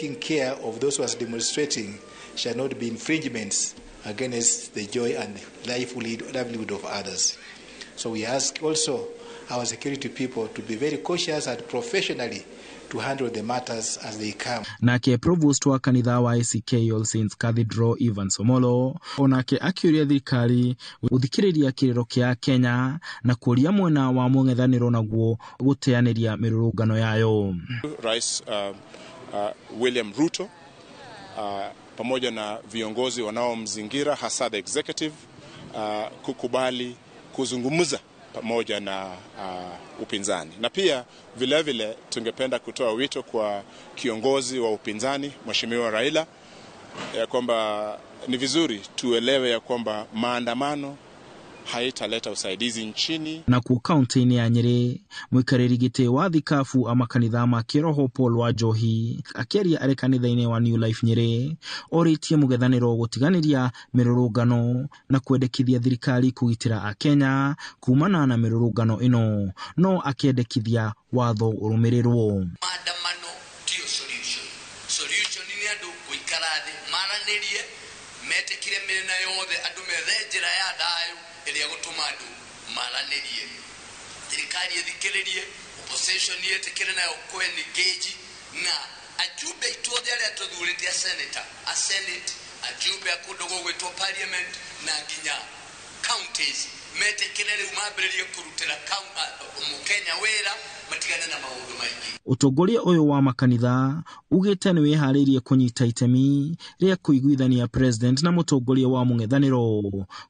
taking care of those who are demonstrating shall not be infringements against the joy and livelihood of others. So we ask also our security people to be very cautious and professionally to handle the matters as they come. Nake provost wa kanitha wa ACK All Saints Cathedral Ivan Somolo onake akiuria thirikari guthikiriria kiriro kia Kenya na kuria mwena wa mung'ethaniro naguo guteaniria mirurungano yayo. Rais William Ruto pamoja na viongozi wanaomzingira hasa the executive kukubali kuzungumza pamoja na upinzani. Na pia vile tungependa kutoa wito kwa kiongozi wa upinzani Mheshimiwa Raila ya kwamba ni vizuri tuelewe ya kwamba maandamano haitaleta usaidizi nchini. Na ku kaunti ya Nyeri mwikariri gite wa thikafu amakanitha ma kiroho Paul Wanjohi akiaria ari kanitha-ini wa New Life Nyeri oritie mugethaniro gutiganiria mirurungano na kwendekithia thirikari kugitira akenya kumana na mirurungano ino, no akiendekithia watho urumirirwo. Maandamano tio solution ni andu guikara thi maranirie metekire mirina yothe andu methe njira ya thayu iria gutuma andu maranirie, thirikari ithikiririe, opposition yetekire nayo engage na ajumbe itothe aria tuthurite a senate ajumbe akundu gwitwo parliament na nginya counties metekire riu mambiririe kurutira Mukenya wera matigane na maundu maingi. Utongoria uyu wa makanitha ugite ni wihariirie kunyita itemi ria kuiguithania president na mutongoria wa mung'ethaniro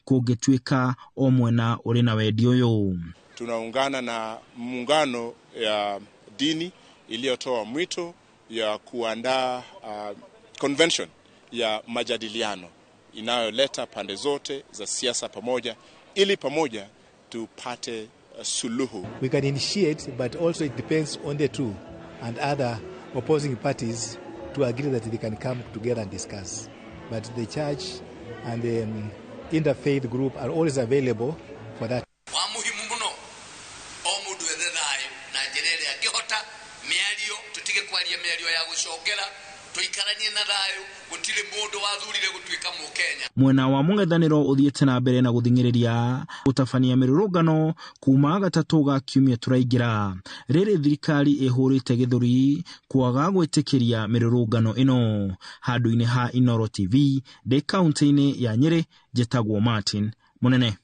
kungituika o mwena uri na wendi uyu. Tunaungana na muungano ya dini iliyotoa mwito ya kuandaa convention ya majadiliano inayoleta pande zote za siasa pamoja ili pamoja tupate suluhu. We can initiate, but also it depends on the two and other opposing parties to agree that they can come together and discuss. But the church and the interfaith group are always available for that. Mwena wa mung'ethaniro uthiete na mbere na guthingiriria gutafania mirurungano kuma gatatu ga kiumia turaingira. Riri thirikari ihurite githuri kwaga gwitikiria mirurungano ino. Handu-ini ha Inoro TV de kaunti-ini ya Nyeri, jetagwo Martin Munene.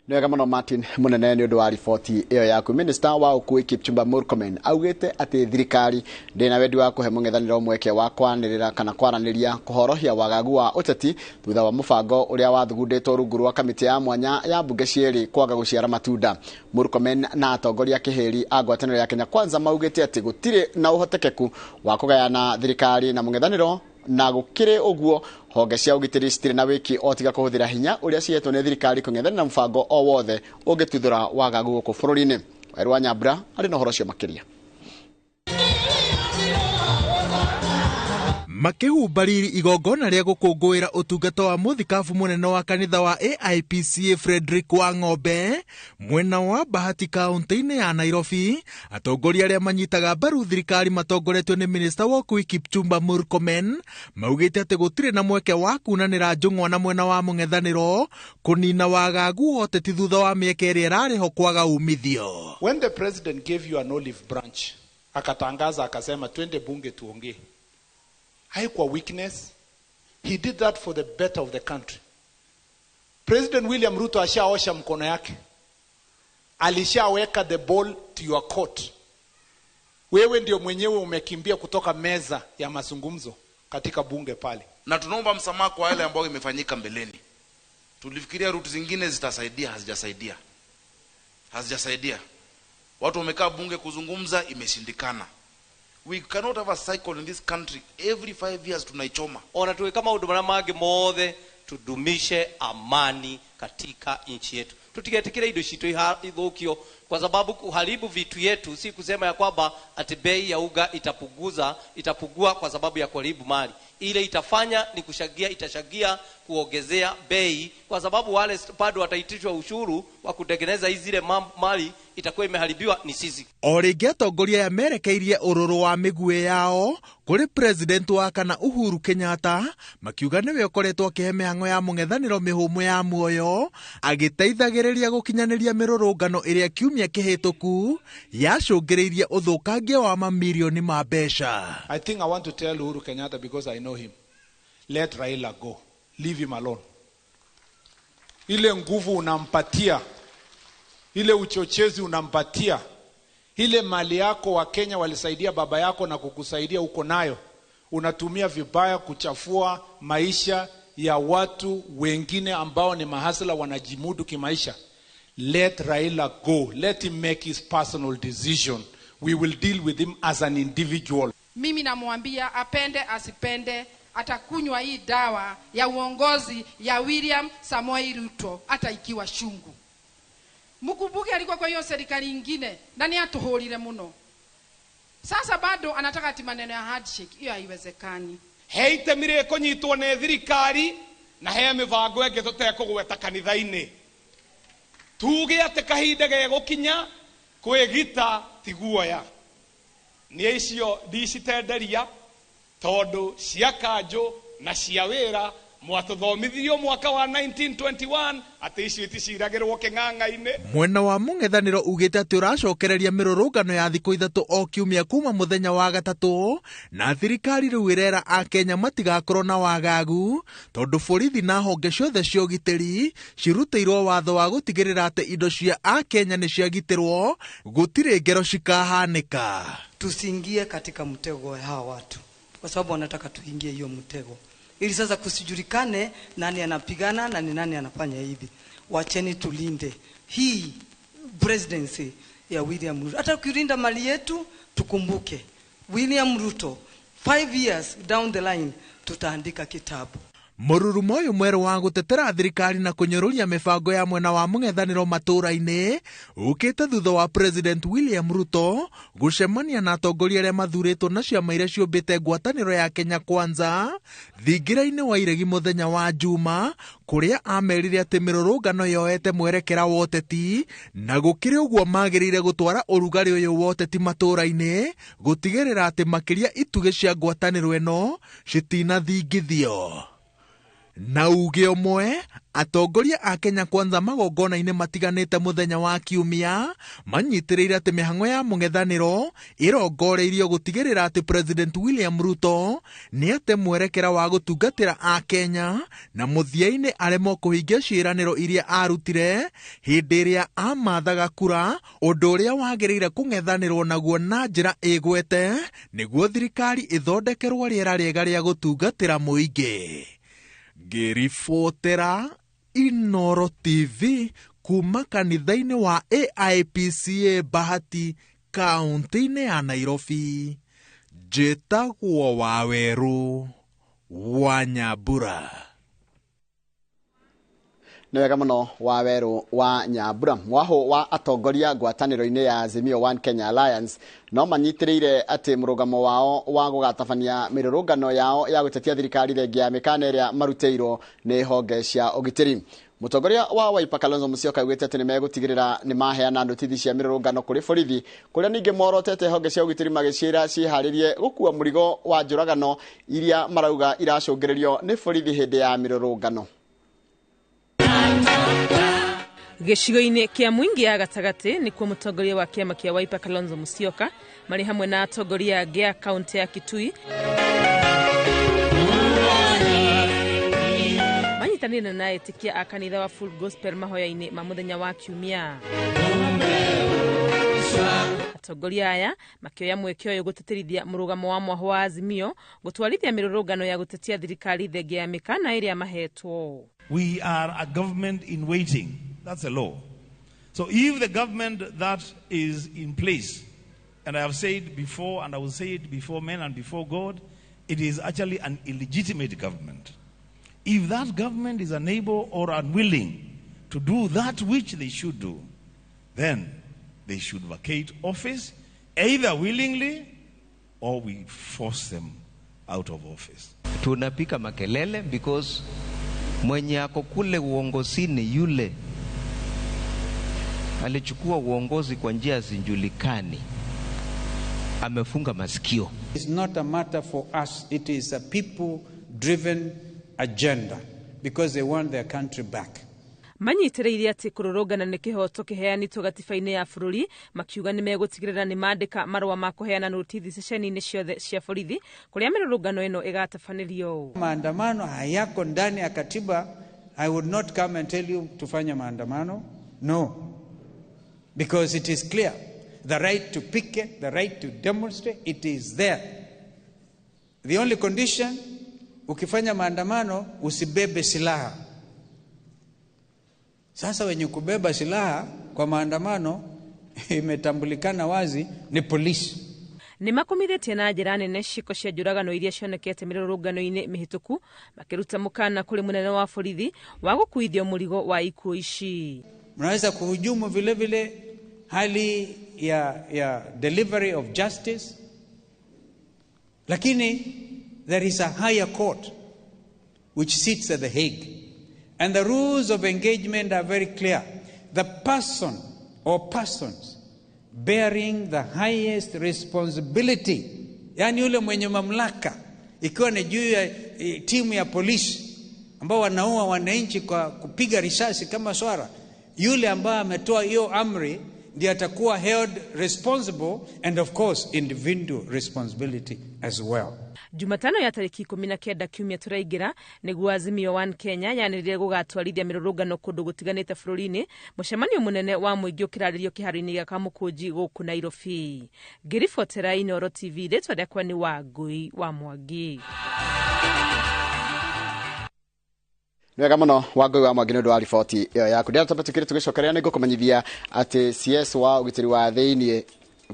Nega muno Martin Munene ni undu wa ripoti iyo yaku. Minister wa Ukui Kipchumba Murkomen augite ati thirikari ndina wendi wa kuhe mung'ethaniro mweke wa kwanirira kana kwaraniria kuhorohia wagagu wa uteti thutha wa mubango uria wathugunditwo rungu rwa kamiti ya mwanya ya bunge cieri kwaga guciara matunda. Murkomen na atongoria kiheri a ngwataniro ya Kenya Kwanza maugite ati gutire na uhotekeku wa kugayana thirikari na mung'ethaniro na gukire uguo honge cia ugitiri citire na wiki otiga kuhuthira hinya uria cietwo ni thirikari kung'ethanira na mbango o wothe ungituthura wagagu guku bururi-ini. Wairwa Nyambura ari na horo cio makiria. Makihumbariri igongona ria gukungwira utungata wa muthikabu munene wa kanitha wa AIPCA Frederick Wang'ombe mwena wa Bahati kaunti-ini ya Nairobi. Atongoria aria manyitaga mbaru thirikari matongoretio ni Minister wa Ukui Kipchumba Murkomen maugite ati gutire na mweke wa kunanira njung'wa na mwena wa mung'ethaniro kunina wagagu oteti thutha wa mieke iria irariho kwaga umithio. When the president gave you an olive branch akatangaza akasema twende bunge tuongee, haikuwa weakness. He did that for the better of the country. President William Ruto ashaosha mkono yake, alishaweka the ball to your court. Wewe ndio mwenyewe umekimbia kutoka meza ya mazungumzo katika bunge pale, na tunaomba msamaha kwa yale ambayo imefanyika mbeleni. Tulifikiria rutu zingine zitasaidia, hazijasaidia. Watu wamekaa bunge kuzungumza, imeshindikana. We cannot have a cycle in this country. Every 5 years tunaichoma. Ona tuwe kama huduma mage mothe tudumishe amani katika nchi yetu. Tutigetikira indo citu ithukio kwa sababu kuharibu vitu yetu si kusema ya kwamba ati bei ya uga itapugua kwa sababu ya kuharibu mali. Ile itafanya ni itashagia kuongezea bei, kwa sababu wale bado wataitishwa ushuru wa kutengeneza zile mali itakuwa imeharibiwa ni sisi. Origi atongoria yamerekeirie ururu wa migue yao kuri president wa kana Uhuru Kenyatta, makiuga niwe ukoretwo akihe mihango ya mung'ethaniro mihumu ya muoyo, agiteithagiriria gukinyaniria mirurungano iria kiumia kihituku yacungiriirie uthukangia wa mamilioni ma mbeca. I think I want to tell Uhuru Kenyatta, because I know him, let Raila go. Leave him alone. Ile nguvu unampatia, ile uchochezi unampatia, ile mali yako wa Kenya walisaidia baba yako na kukusaidia uko nayo, unatumia vibaya kuchafua maisha ya watu wengine ambao ni mahasla wanajimudu kimaisha. Let Raila go. Let him make his personal decision. We will deal with him as an individual. Mimi namwambia apende asipende, atakunywa hii dawa ya uongozi ya William Samoei Ruto hata ikiwa shungu. Mkumbuke alikuwa kwa hiyo serikali nyingine na ni atuhurire muno. Sasa bado anataka ati maneno ya handshake, hiyo haiwezekani. Heite mireko nyitwo ne thirikari na he mivango enge tutekugweta kanitha-ini. Tuge ate kahinda ge gukinya kwigita tiguoya. Ni icio ndicitenderia tondu cia kanjo na cia wira mwatuthomithirio mwaka wa 1921 ati icio iticiragirwo king'ang'a-ini. Mwena wa mung'ethaniro ugite ati uracokereria mirurungano ya thiku ithatu o kiumia kuma muthenya wa gatatu, na thirikari riu irera a Kenya matigakorwo na wagagu tondu borithi na honge ciothe cia ugitiri ciruteirwo watho wa gutigirira ati indo cia a Kenya ni ciagitirwo, gutire ngero cikahanika. Tusiingie katika mtego wa hawa watu, kwa sababu wanataka tuingie hiyo mtego ili sasa kusijulikane nani anapigana na ni nani anafanya hivi. Wacheni tulinde hii presidency ya William Ruto. Hata kulinda mali yetu tukumbuke William Ruto 5 years down the line tutaandika kitabu. Mururumo uyu mweru wa gutetera thirikari na kunyoruria mibango ya mwena wa mung'ethaniro matura-ini ukite thutha wa president William Ruto gucemania na atongoria aria mathuritwo na ciama iria ciumbite ngwataniro ya Kenya Kwanza thingira-ini wa iregi muthenya wa Juma, kuria amerire ati mirurungano yoete mwerekera wa uteti na gukiri uguo magirire gutwara urugari uyu wa uteti matura-ini gutigirira ati makiria ituge cia ngwataniro eno citinathingithio. Na uge omwe atongoria a Kenya Kwanza magongona-ini matiganite muthenya wa kiumia manyitirire ati mihango ya mung'ethaniro irongoreirio gutigirira ati president William Ruto ni ate mwerekera wa gutungatira a Kenya na muthia-ini aremwo kuhingia ciiraniro iria arutire hindi iria amathaga kura, undu uria wagirire kung'ethanirwo naguo na njira igwete niguo thirikari ithondekerwo riera riega ria gutungatira muingi. Ngiribotera Inooro TV kuma kanitha-ini wa AIPCA Bahati, kaunti-ini ya Nairobi. Njĩtagwo Waweru wa Nyambura. Nĩ wega mũno Waweru wa Nyambura. Mwaho wa atongoria ngwatanĩro-inĩ ya Azimio One Kenya Alliance no manyitirĩire atĩ mũrũgamo wao wa gũgatabania mĩrũrũngano yao ya gũtetia thirikari thengia ya mĩkana ĩrĩa marutĩirwo nĩ honge cia ũgitĩri. Mũtongoria wa Wiper Kalonzo Musyoka augĩte atĩ nĩ megũtigĩrĩra nĩ maheana ndotithi cia mĩrũrũngano kũrĩ borithi, kũrĩa ningĩ morotete honge cia ũgitĩri magĩciĩra ciĩharĩrie gũkua mũrigo wa njũragano iria marauga iracũngĩrĩrio nĩ borithi hĩndĩ ya mĩrũrũngano. Gĩcigo-inĩ kĩa Mwingi ya Gatagati nĩkuo mũtongoria wa kĩama kĩa Wiper Kalonzo Musyoka marĩ hamwe na atongoria angĩ a kaunti ya Kitui manyitanĩire na etĩkia a kanitha wa Full Gospel mahoya-inĩ ma mũthenya wa kiumia. Atongoria aya makĩoya mweke ũyũ gũteterithia mũrũgamo wa mwaho wa Azimio gũtwarithia mĩrũrũngano ya gũtetia thirikari thengia ya mĩkana ĩrĩa mahetwo. We are a government in waiting. That's a law. So if the government that is in place, and I have said before, and I will say it before men and before God, it is actually an illegitimate government. If that government is unable or unwilling to do that which they should do, then they should vacate office, either willingly or we force them out of office. Tunapika makelele because mwenye ako kule uongozini yule alichukua uongozi kwa njia zinjulikani, amefunga masikio. It's not a matter for us, it is a people-driven agenda because they want their country back. Manyitiriire ati kururugana ni kihoto kiheanitwo gatiba-ini ya bururi makiuga ni megutigirira ni mandika marwa ma kuheana notithi ceceni-ini ciothe cia borithi kuria mirurugano ino igatabanirio. Maandamano hayako ndani ya katiba. I would not come and tell you tufanya maandamano. No. Because it is clear. The right to picket, the right to demonstrate, it is there. The only condition, ukifanya maandamano usibebe silaha. Sasa wenye kubeba silaha kwa maandamano imetambulikana wazi ni polisi. Ni makumithitie na njira nene ciko cia njuragano iria cionekete mirurungano-ini mihituku makiruta mukana kuri munene wa borithi wa gukuithio murigo wa ikuo ici. Mnaweza kuhujumu vile vile hali ya delivery of justice, lakini there is a higher court which sits at The Hague. And the rules of engagement are very clear. The person or persons bearing the highest responsibility, yani yule mwenye mamlaka, ikiwa ni juu ya timu ya polisi ambao wanaua wananchi kwa kupiga risasi kama swara, yule ambaye ametoa hiyo amri ndiye atakuwa held responsible, and of course individual responsibility as well. Jumatano ya tariki 19 kiumia turaigira niguo Azimio One Kenya yanirire gugatwarithia mirurungano kundu gutiganite bururi-ini mucemanio munene wa muingi ukiraririo kiharo-ini gia Kamukunji guku Nairobi. Ngiribotera Inooro TV ritwa riakwa ni Wangui wa Mwangi. Nwega muno Wangui wa Mwangi ndu wa riboti iyo yaku. Ndia tubatukire tugicokeria ni gukumenyithia ati CS wa ugitiri wa thiini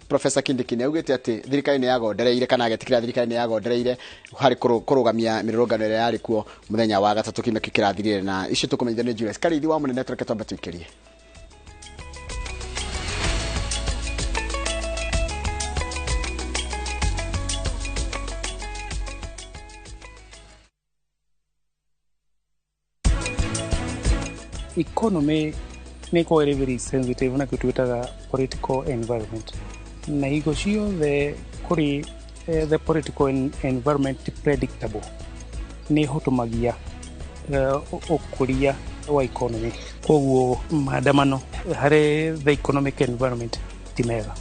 Professor Kindiki ni augite ati thirikari ni yagondereire kana agetikira thirikari ni yagondereire hari kurugamia mirurungano ire yari kuo muthenya wa gatatu kime kirathirire, na icio tukumenyithia ni Julius Karithi wa munene tureke twambe tuikirie. Economy ni ko very sensitive na kutwitaga political environment na higo cio the political environment predictable ni hotumagia ukuria wa economy, koguo maandamano hare the economic environment timega.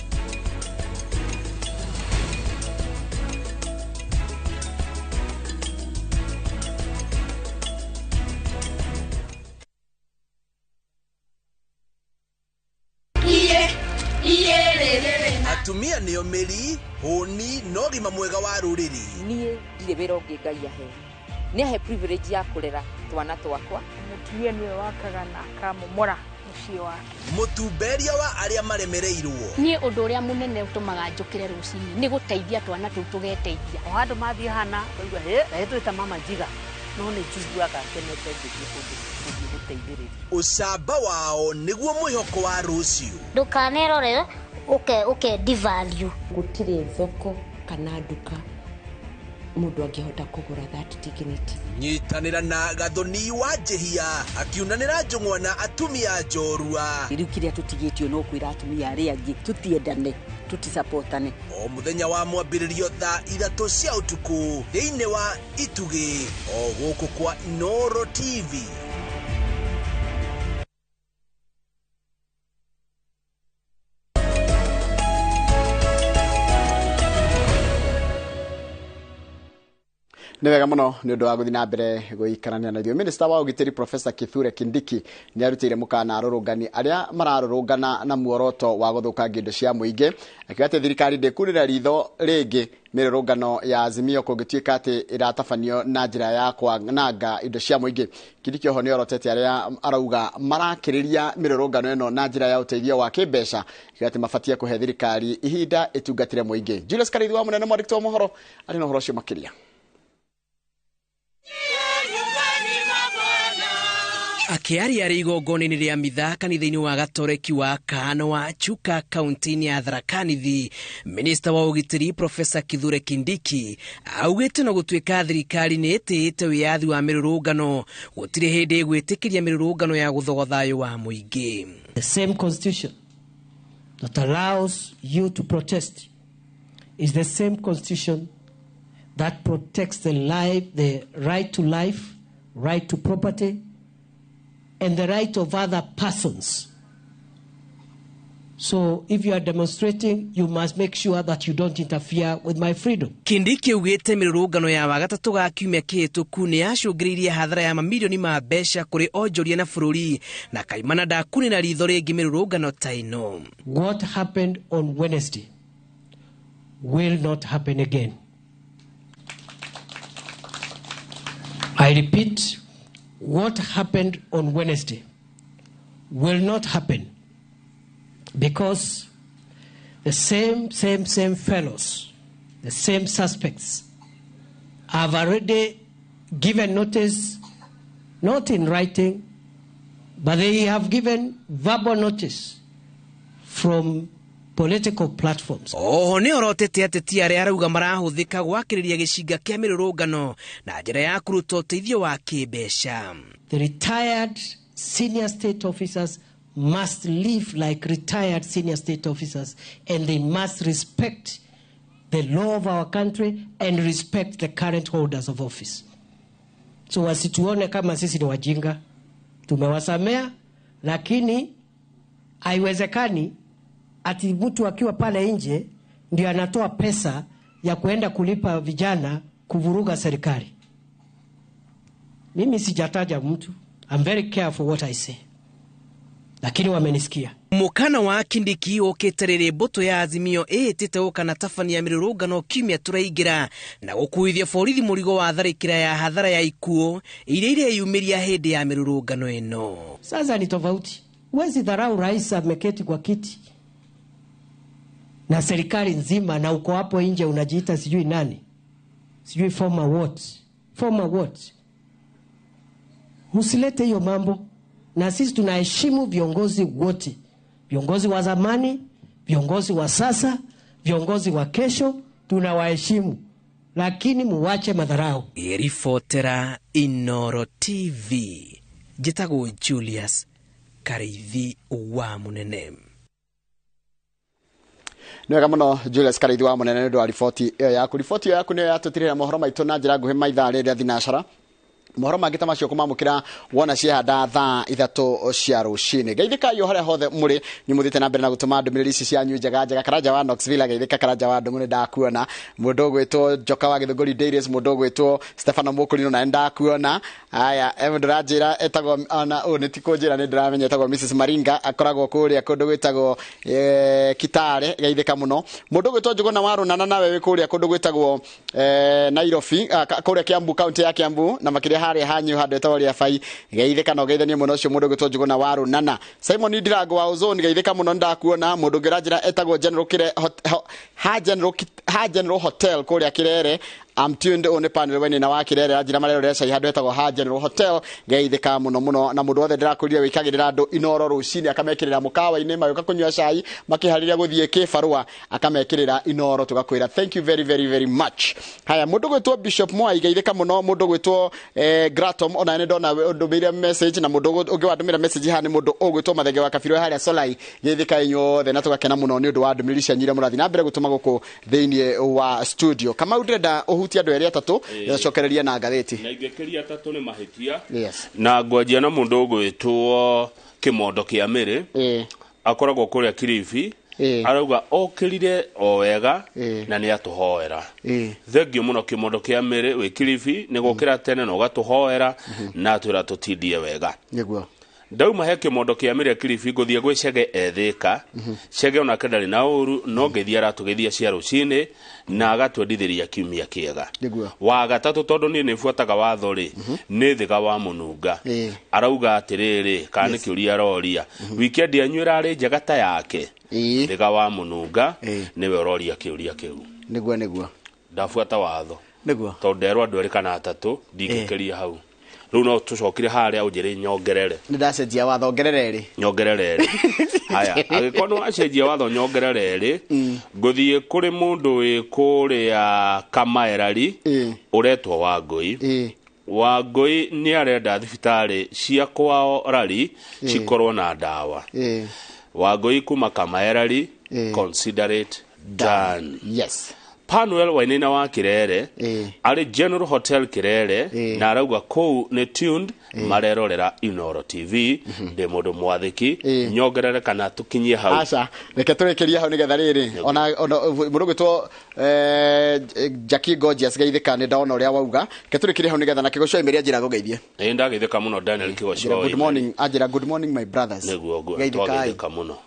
Atumia niyo meri honi no gima mwega wa ruriri. Nie ndire wira ungi Ngai ahe. Ni ahe privilege ya kurera twana twakwa. Mutumia niwe wakaga na akamomora muciĩ wake. Mutumberia wa aria maremereirwo. Nie undu uria munene utumaga njukire rucini ni guteithia twana tu tugeteithia. O handu mathie hana oigwa he twita mama njiga no ni njiguaga kenete ngithi guteithiriria. Ucamba wao niguo mwihoko wa rucio. Ndukanerore uke devalue. Gutire thoko kana nduka mundu angihota kugura that dignity. Nyitanira na Gathoni wa Njihia akiunanira njung'wana atumia njorua. Riu kiria tutigitio no kwira atumia aria angi tutiendane tutisupportane. O muthenya wa mwambiririo thaa 3 cia utuku thiini wa Itugi o guku kwa Inooro TV. Ni wega muno ni undu wa guthi na mbere guikarania na Minister wa ugitiri Professor Kithure Kindiki ni arutire mukana arurungani aria mararurungana na muoroto wa guthukangia indo cia muingi, akigate thirikari ndekurira ritho ringi mirurungano ya Azimio kungituika ati iratabanio na njira ya kwananga indo cia muingi. Kindiki oho ni orotete aria arauga marakiriria mirurungano eno na njira ya uteithio wa kibeca, akigate mafatia kuhe thirikari ihinda itungatire muingi. Julius Karithi wa munene mwandiki wa mohoro ari no horo cio makiria. Akiaria rigongoni-inĩ rĩa mitha kanitha-inĩ wa Gatoreki wa Kahano wa Chuka kaunti-inĩ ya Tharaka Nithi, minista wa ugitiri Profesa Kithure Kindiki augĩte no gũtuĩka thirikari nĩ ĩtĩĩte wĩyathi wa mĩrũrũngano gũtirĩ hĩndĩ gwĩtĩkĩria mĩrũrũngano ya gũthogotha thayũ wa mũingĩ. The same constitution that allows you to protest is the same constitution that protects the right to life, right to property, and the right of other persons. So if you are demonstrating, you must make sure that you don't interfere with my freedom. Kindiki augĩte mĩrũrũngano ya wagatatũ ga kiumia kĩhĩtũku nĩ yacũngĩrĩirie hathara ya mamirioni ma mbeca kũrĩ onjoria na bũrũri na kaimana ndakunĩra ritho rĩngĩ mĩrũrũngano ta ĩno. What happened on Wednesday will not happen again. I repeat, what happened on Wednesday will not happen because the same fellows, the same suspects have already given notice, not in writing, but they have given verbal notice from political platforms. Nĩ orotete ateti arĩa arauga marahũthĩka gwakĩrĩria gĩcinga kĩa mĩrũrũngano na njĩra ya kũruta ũteithio wa kĩmbeca. The retired senior state officers must live like retired senior state officers, and they must respect the law of our country and respect the current holders of office. So wasituone kama sisi ni wajinga. Tumewasamea, lakini haiwezekani ati mtu akiwa pale nje ndio anatoa pesa ya kuenda kulipa vijana kuvuruga serikali. Mimi sijataja mtu. I'm very careful what I say. Lakini wamenisikia. Mukana wa Kindiki ũkĩtarĩria mbũtũ ya Azimio ĩtĩte gũkana tabania ya mĩrũrũngano kiumia tũraingĩra na gũkuithia borithi mũrigo wa tharĩkĩra ya hathara ya ikuũ iria ireyumĩria hĩndĩ ya mĩrũrũngano ĩno. Sasa ni tofauti. Huwezi dharau rais ameketi kwa kiti na serikali nzima na uko hapo nje unajiita sijui nani, sijui former what. Usilete hiyo mambo. Na sisi tunaheshimu viongozi wote, viongozi wa zamani, viongozi wa sasa, viongozi wa kesho, tunawaheshimu, lakini muwache madharau. Irifotera Inoro TV, njĩtagwo Julius Kareithi wa Munene. Nĩwega mũno Julius Kareithi wa Munene nĩ wa riboti yaku. Riboti yaku nĩ yatũtirĩra mohoro maitũ na njĩra nguhĩ maithaa rĩrĩa thinacara. Mohoro mangĩ ta macio kumamũkĩra wona ciahanda thaa 3 cia rũcinĩ. Geithĩka yo harĩa hothe mũrĩ nyumuthĩte na mbere na gũtũma ndũmĩrĩri ici cianyu njega Karanja wa Knoxville, geithĩka Karanja wa Ndũng'ũ ndakuona, mũndũ ũgwĩtwo Njoka wa Gĩthũngũri Dairies, mũndũ ũgwĩtwo Stefano Mũkũrinũ na ndakuona. Aya ndĩranjĩra etagwo ona nĩ ti kũnjĩra nĩ ndĩramenya etagwo Mrs Maringa, akoragwo kũrĩa kũndũ gwĩtagwo Kitale, geithĩka mũno. Mũndũ ũgwĩtwo Njũgũna wa Rũnana nawe wĩ kũrĩa kũndũ gwĩtagwo Nairobi, kũrĩa Kiambu, kaunti ya Kiambu, na makĩria harĩa hanyu handũ etagwo Rĩabai, geithĩka no geithanie mũno ũcio mũndũ ũgwĩtwo Njũgũna wa Rũnana. Simon Ndirango wa Ozone, geithĩka mũno ndakuona. Mũndũ ũngĩ ũranjĩra etagwo General Hotel kũrĩa Kĩrere. I'm tuned on the panel when in our Kirere ajira marero resa ihado etagwo Ha General Hotel, geithĩka mũno na mũndũ wothe ndĩrakũria wĩkagĩrĩra andũ inoro rũcinĩ akamekĩrĩra mũkawa-inĩ magĩũka kũnyua cai makĩharĩria gũthiĩ kĩbarũa akamekĩrĩra inoro, tugakwĩra thank you very much. Haya, mũndũ gwĩtwo Bishop Mwai, geithĩka mũno. Mũndũ gwĩtwo Gratom ona nĩ ndona ndũmĩrĩra message, na mũndũ ũngĩ wandũmĩra message haha nĩ mũndũ ũgwĩtwo Mathenge wa Kabirũ harĩa Solai, geithĩka inyuothe na tũgakena mũno nĩ ũndũ wa ndũmĩrĩri cia nyire mũrathi na mbere gũtũma gũkũ thĩinĩ wa studio. Kama ndĩrenda ũhutia andũ erĩ atatũ yacokereria na ngathĩti na igĩkĩria atatũ nĩ mahĩtia na ngwanjia na mũndũ ũgwĩtwo Kĩmondo kĩa Mĩrĩ, akoragwo kũrĩa Kilifi, arauga okĩrire o wega na nĩ atũhoera. Thengio mũno Kĩmondo kĩa Mĩrĩ wĩ Kilifi, nĩ gũkĩra tene na ũgatũhoera na twĩra tũtindie wega. Nĩguo ndauma he Kĩmondo kĩa Mĩrĩ Kilifi ngũthiĩ gwĩ Chege Ethĩka. Chege ona kendarĩ na ũru no ngĩthiĩ aratũgeithia cia rũcinĩ na agatwendithĩria kiumia kĩega. Wa gatatũ tondũ niĩ nĩ buataga watho rĩ, nĩ Thĩga wa Mũnunga, arauga atĩrĩrĩ kana nĩ kĩũria aroria weekend yanyu ĩrarĩ njega ta yake. Thĩga wa Mũnunga nĩwe ũroria kĩũria kĩu. Nĩguo ndabuata watho tondũ nderwo andũ erĩ kana atatũ ndingĩkĩria hau. riu no tucokire haria unjiri nyongerere ndacenjia watho ngerere nyongerere haya agikono acenjia watho nyongerere nguthie kuri mundu wi kuria Kamaerari uretwa Wangui ni arenda thibitari cia kwao rari cikorwo na ndawa Wangui kuma Kamaerari consider it done. Yes. Panuel Wainina wa Kirere ari General Hotel Kirere na arauga kou ne tuned marerorera Inoro TV de mundu mwathiki nyongerere kana tukinyie hau aca reke turekeria hau nigetha riri ona mundu gwitwo Jackie Gorgeous geithika ni ndaona uria wauga reke turekeria hau nigetha na Kigocoi meria njira gugeithie ndageithika muno Daniel Kigocoi. Good morning ajira good morning my brothers neguo geithika muno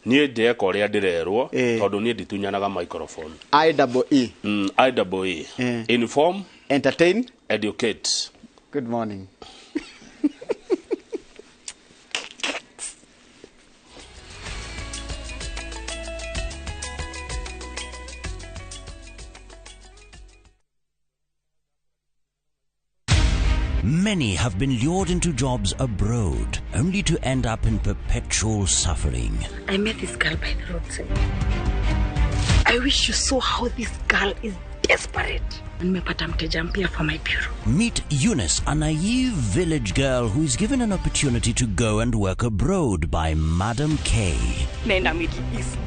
nie ndeka uria ndirerwo tondu nie nditunyanaga microphone IEE inform entertain educate. Good morning. Many have been lured into jobs abroad, only to end up in perpetual suffering. I met this girl by the roadside. I wish you saw how this girl is desperate. Nimepata mteja mpya for my bureau. Meet Eunice, a naive village girl who is given an opportunity to go and work abroad by Madam K. Nenda Middle East.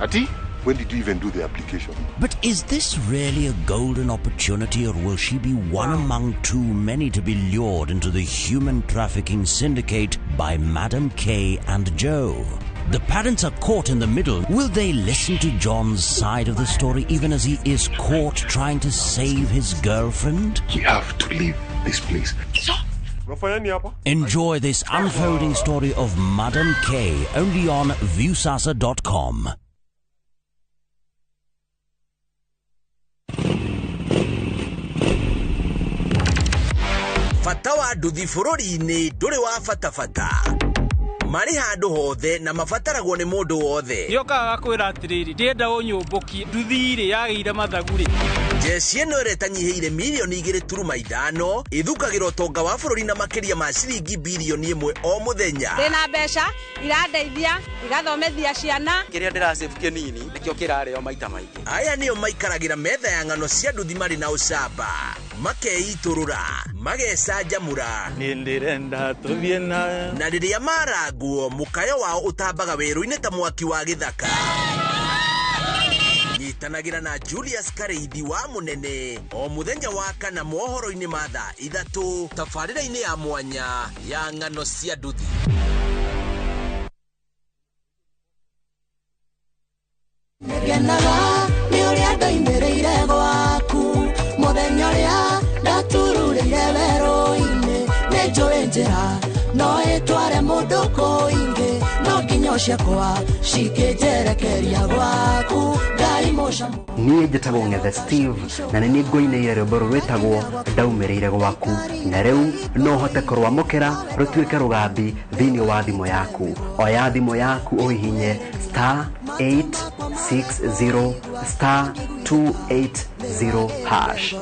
Ati? When did you even do the application? But is this really a golden opportunity, or will she be one among too many to be lured into the human trafficking syndicate by Madam K and Joe? The parents are caught in the middle. Will they listen to John's side of the story even as he is caught trying to save his girlfriend? We have to leave this place. Enjoy this unfolding story of Madam K only on viewsasa.com. Fata wa nduthi bururi-ini nduri wa fatafata mari handu hothe na mafataragwo ni mundu wothe yokaga kwira atiriri ndienda unyumbuki nduthi iri yagiire mathaguri jeci ino iretanyihiire milioni 2.5 ithukagira utonga wa bururi na makiria ma ciringi bilioni 1 o muthenya ndina mbeca irandeithia igathomethia ciana kiria ndirasave kinini nikio kirareo maita maingi aya nio maikaragira metha ya ng'ano cia nduthi mari na ucamba makeiturura magecanjamura nindirenda tuthie na riria maraguo mukayo wao utambaga weru-ini ta mwaki wa githaka nyitanagira na Julius Kareithi wa Munene o muthenya wa kana mohoro-ini ma thaa 3 tabarĩra-inĩ ya mwanya ya ng'ano cia nduthi. Ngenaga ni uria ndoimĩrĩire gwaku muthenya uria ndatururĩire werũ-inĩ nĩ njũĩ njĩra no ĩtware mũndũ kũingĩ no nginya ciakwa cikĩnjerekeria gwaku ngai mũcamu. Niĩ njĩtagwo Ng'ethe Steve na nĩ ngũinĩire rwĩmbo rwĩtagwo ndaumĩrĩire gwaku, na rĩu no hote kũrwamũkĩra rũtuĩke rũgambi thĩinĩ wa thimũ yaku. Oya thimũ yaku ũhihinye *860 *280#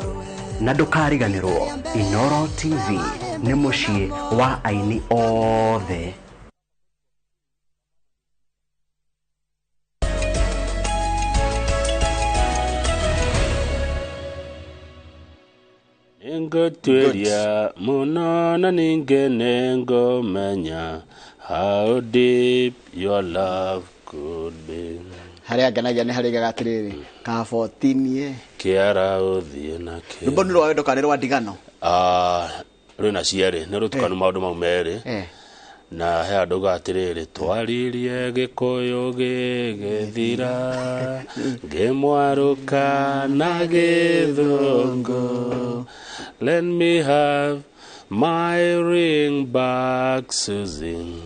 na ndũkariganĩrwo. Inoro TV nĩ mũciĩ wa aini othe. Ngotweria muno na ningene ngomenya how deep your love could be. Haria nganagia ni hari gagatiriri ka 14 kiara uthie na ke rũmbo nĩ wendo kanĩ rwa ndigano rwĩna ciarĩ nĩ rũtukanu maũndũ mau merĩ na he andũ gatirĩrĩ twaririe gĩkũyũ gĩgĩthira ngĩmwarũka na gĩthũngũ let me have my ring back Susan.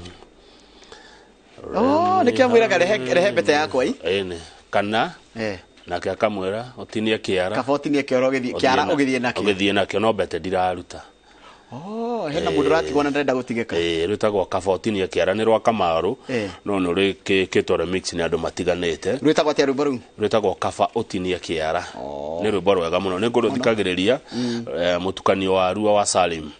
Nĩ kĩamwĩraga rehe mbete yakwa ĩnĩ kana nake akamwĩra ũtinie kĩara kaba ũtinie kĩara ũgĩthiĩ nakĩo no mbete ndiraruta hena mundu ratigwo na ndenda gutigika rwitagwo kabotini kiara ni rwa Kamaru no no kitore mix ni andu matiganite rwitagwo atia rwimbo ru rwitagwo kaba otinia kiara ni rwimbo rwega muno ni nguruthikagiriria mutukanio wa Arua wa Salim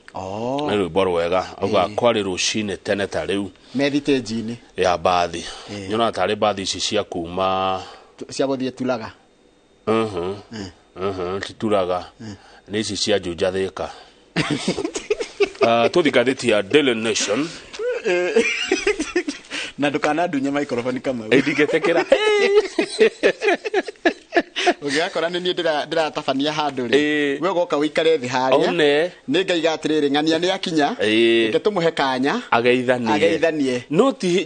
ni rwimbo rwega auga kwari rucine tene ta riu meditate-ini ya bathi nyona tari bathi ici cia kuma cia guthie tulaga tituraga ni ici cia Juja Thika tuthikathiti ya Daily Nation na ndukana ndunye microphone kama ndigetekera ugakora ni ndiratabania handu ri we goka wikare thi haria ni ngaiga atiriri ngania ni akinya ngetumuhe kanya ageithanie no ti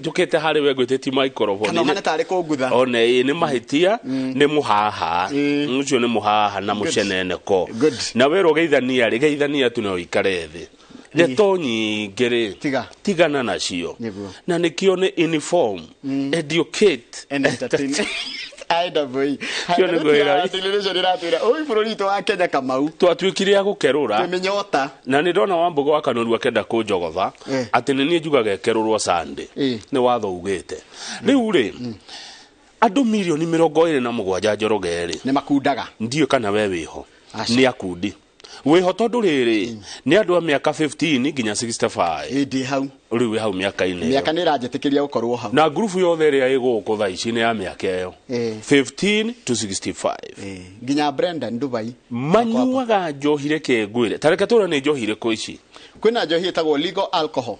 njukete hari we gwiteti microphone kana hana tari kungutha ni mahitia ni muhaha ucio ni muhaha na muceneneko na we rogeithania ri geithania tu no ikare thi Leto nyingere tigana nacio na nikio ni uniform educate and entertain aida boy kione goira television iratira oi bururi to akenya Kamau twatwikire agukerura tumenyota na ni ndona Wambugu wa Kanuru akenda kunjogotha ati ni njugaga ekerurwo Sunday ni watho ugite riu ri andu milioni 27 Njoroge ni makundaga ndio kana we wiho ni akundi wiho tondu riri ni andu a miaka 15 nginya 65 ndi hau riu hau miaka ine miaka ni ranjetikiria gukorwo hau na grupu yothe ria iguku tha ici ni ya miaka iyo 15 to 65 nginya Brenda Ndubai manyuaga njohire kengwire tareke tura ni njohire ko ici kwina njohi etagwo legal alcohol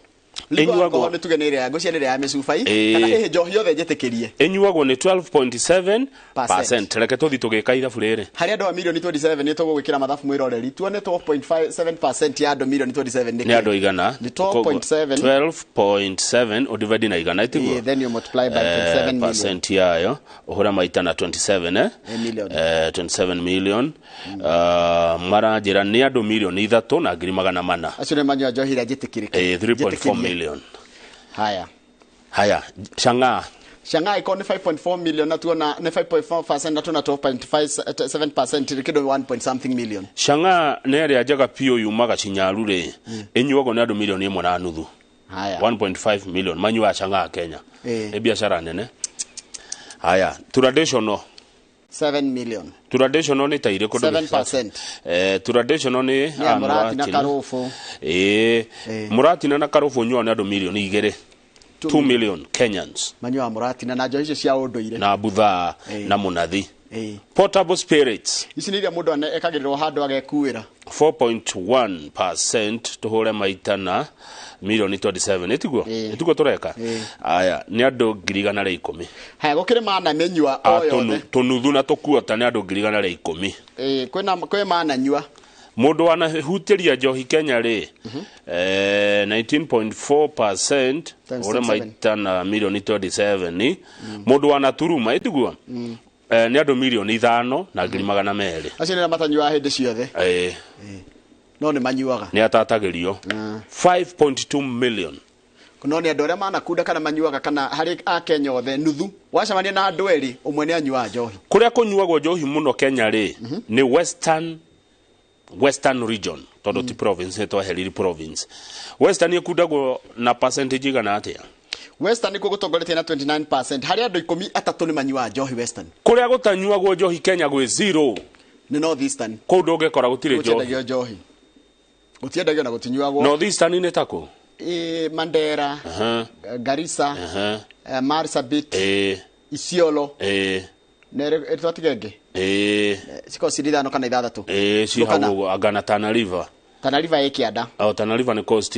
legal alcohol ni tugenere ya gucianire ya mesubai kana ehe njohi yothe njetikirie enyuagwo ni 12.7% reke tuthi tugika ithabu riri hari andu a milioni 27 ni tugwikira mathabu mwiroreri tuone 12.57% ya andu milioni 27 ni andu igana ni 12.7 udivide na igana itiguo then you multiply by 27 million percent yayo uhura maita na 27 million 27 million marajira ni andu milioni 3 na 400 acio ni manyo njohi ria njitikirika 3.4 million haya Shanghai iko ni 5.4 million na tuona ni 5.4% na tuona 12.57% kido 1 point something million Shanghai ne area jaga pio yumaga chinyarure enyuago ni andu milioni 1.5 haya 1.5 million manyua Shanghai Kenya biashara nene haya traditional 7 million traditional ni taire ko 7% traditional ni Murati na Karofu Murati na Karofu nyua ni andu milioni 2 million Kenyans manyua Murati na najo icio cia unduire na butha na munathi portable spirits ici ni iria mundu ekagirirwo handu agekuira 4.1% tuhure maita na milioni 27 etiguo tureka aya ni andu 110 haya gukire mana menyua oyothe tunuthu na tukuota ni andu 110 kwina mana nyua mundu wana hutiria njohi Kenya ri 19.4% ore maita na milioni 27 mundu wana turuma etiguo ni andu milioni 5 na 200 acio ni matanyua hindi ciothe no ni manyuaga ni atatagirio 5.2 million no ni andu aria manakunda kana manyuaga kana hari a Kenya othe nuthu wacamania na andu eri umwe ni anyua njohi kuria kunyuagwo njohi muno Kenya ri ni western region todo ti province to Helili province western ikundagwo na percentage igana atia western iko gutongoretie na 29% hari andu 13 ni manyua njohi western kuria gutanyuagwo njohi Kenya gwe 0 ni northeastern kundu ngekora gutire njohi gutiendagio na gutinyuagwo northeastern ni tako Mandera Garissa Marsabit Isiolo nere etwatigenge siko sidithano kana ithathatu cihago agana Tana River ekianda Tana River ni coast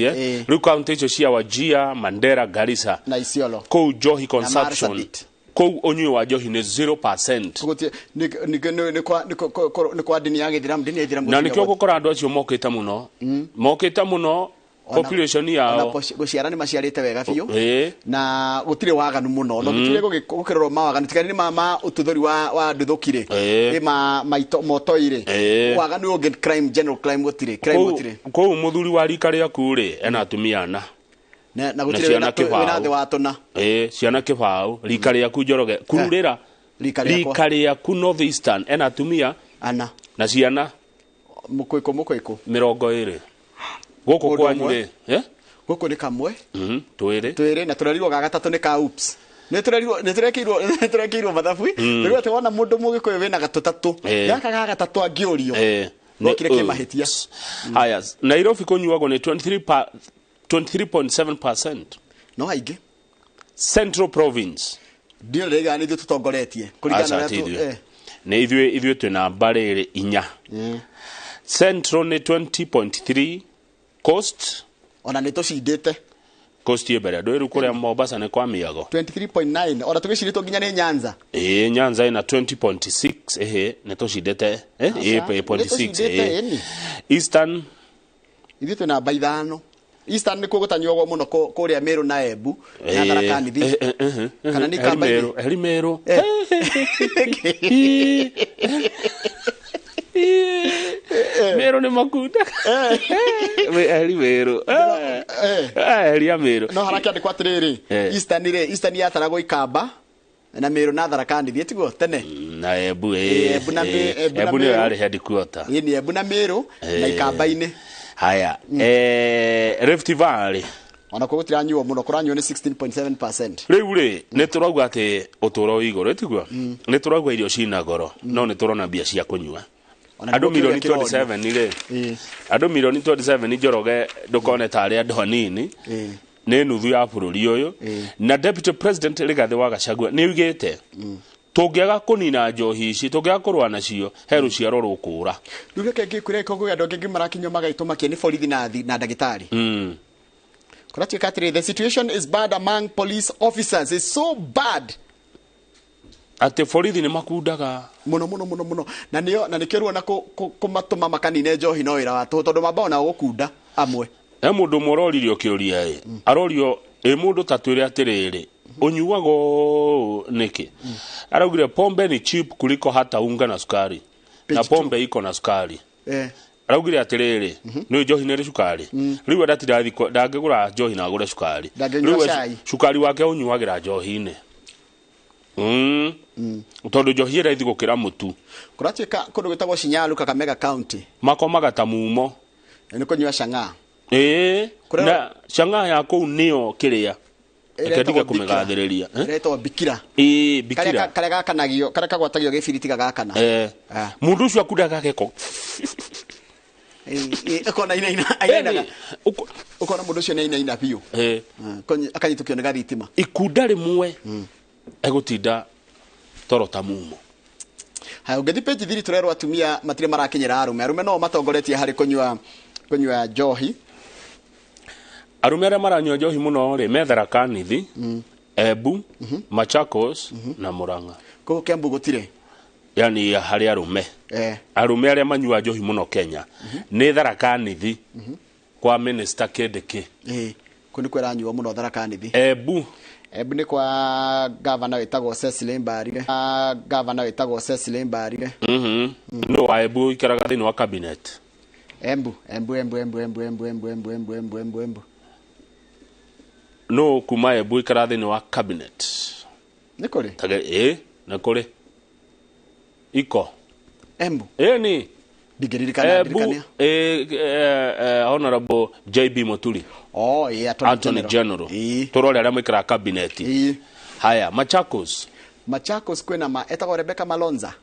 riu county icio cia Wajir Mandera Garissa na Isiolo kou njohi consumption kou onyui wa njohi ni 0% ni kwa dini ya Githiramu na nikyo gukora andu acio mokite muno population yao guciara ni maciarite wega biu na gutire waganu muno no gutire gukirorwo mawaganu tikani mama ututhori wa nduthukire maito motoire waganu uge crime general crime gutire ko muthuri wa rika ria kure ena atumia na gutire wina thi watuna ciana kibau rika ria ku Njoroge kururira rika ria ku northeastern ena atumia ana na ciana mukwiko 20 goko kwanyu ri goko ni kamwe twiri na turarirwo ga gatatu ni ka oops ne turekirwo mathabu ndio ate wona mundu mugikuyu wina gatutatu gaka ga gatatu angiorio gokire kimahitia haya Nairobi kunyuagwo ni 23.7%. no haingi Central Province ndio rega ni tutongoretie kuringana na tu ne ithuĩ twina barere inya Central ni 20.3, Coast ona ni tucindite Coast yebera ndwiru kuria Mombasa ni kwa miago 23.9 ona tugiciritwo nginya ni Nyanza Nyanza ina 20.6 ni tucindite 8.6 Eastern ithuĩ twina baithano Eastern ni kugutanyogwo muno kuria Meru na Embu na Tharaka Nithi kana ni Kambaini Meru Meru ni makunda Meru Meru no haraki andikwa atiriri Eastern yataragwo Ikamba na Meru na Tharaka Nithi tiguo tene na Embu ni ari headquarter ni Embu na Meru na Ikambaini haya Rift Valley ona kugutira nyuo muno kuranyuo ni 16.7%. Riu ri ni turauga ati uturo igoro tiguo ni turauga irio cina goro no ni turona bia cia kunyua andu milioni 27 ni ri andu milioni 27 ni Njoroge ndukone tari andu hanini ni nuthu ya bururi uyu na Deputy President Rigathi wa Gachagua ni ugite tungiaga kunina njohi ici tungiaga kurwa nacio heru cia rorukura nduge kenge kureka ko andu kenge marakinyo magaituma kieni borithi na ndagitari kurati katri the situation is bad among police officers is so bad ate borithi ni makundaga muno na nikio ruona kumatuma makanine njohi no ira watu tondu mabona gukunda amwe mundu mororirio kiuria arorio mundu tatwire atiriri unyuago niki araugire pombe ni cheap kuliko hata unga na sukari na pombe iko na sukari araugire atiriri no njohi ni sukari riu adatirathi ndangigura njohi na agure sukari riu sukari wake unyuagira njohi-ini tondu njohi ira ithi gukira mutu kuratuika kundu gwitagwo Shinyalu Kakamega County makomaga ta mumo ni kunyua Chang'aa na Chang'aa ya kuu nio kiria eketiga kumegathiriria reto bikira bikira kare gakanagio kare kagwatagio gibiriti gagakana mundu ucio akudaga geko ekona ina ukona mundu ucio ni ina biu akanyitukio ni gathitima ikunda rimwe egutinda torota mumo hayo ngethi page 3 turerwo atumia matire marakinyira arume no matongoretie hari kunywa njohi arume aria maranyua njohi muno ri me Tharaka Nithi Embu Machakos na Murang'a ko Kiambu gutire yani hari arume arume aria manyua njohi muno Kenya ni Tharaka Nithi kwa Minister Kindiki kuni kwera nyua muno Tharaka Nithi Embu ni kwa governor witagwo Cecily Mbarire no wa Embu ikaraga thini wa cabinet Embu no kuma Embu ikara thini wa cabinet ni kuri na kuri iko Embu ni digeririkana honorable JB Muturi Attorney General turore aria mwikara cabinet haya Machakos kwena etagwo Rebecca Malonza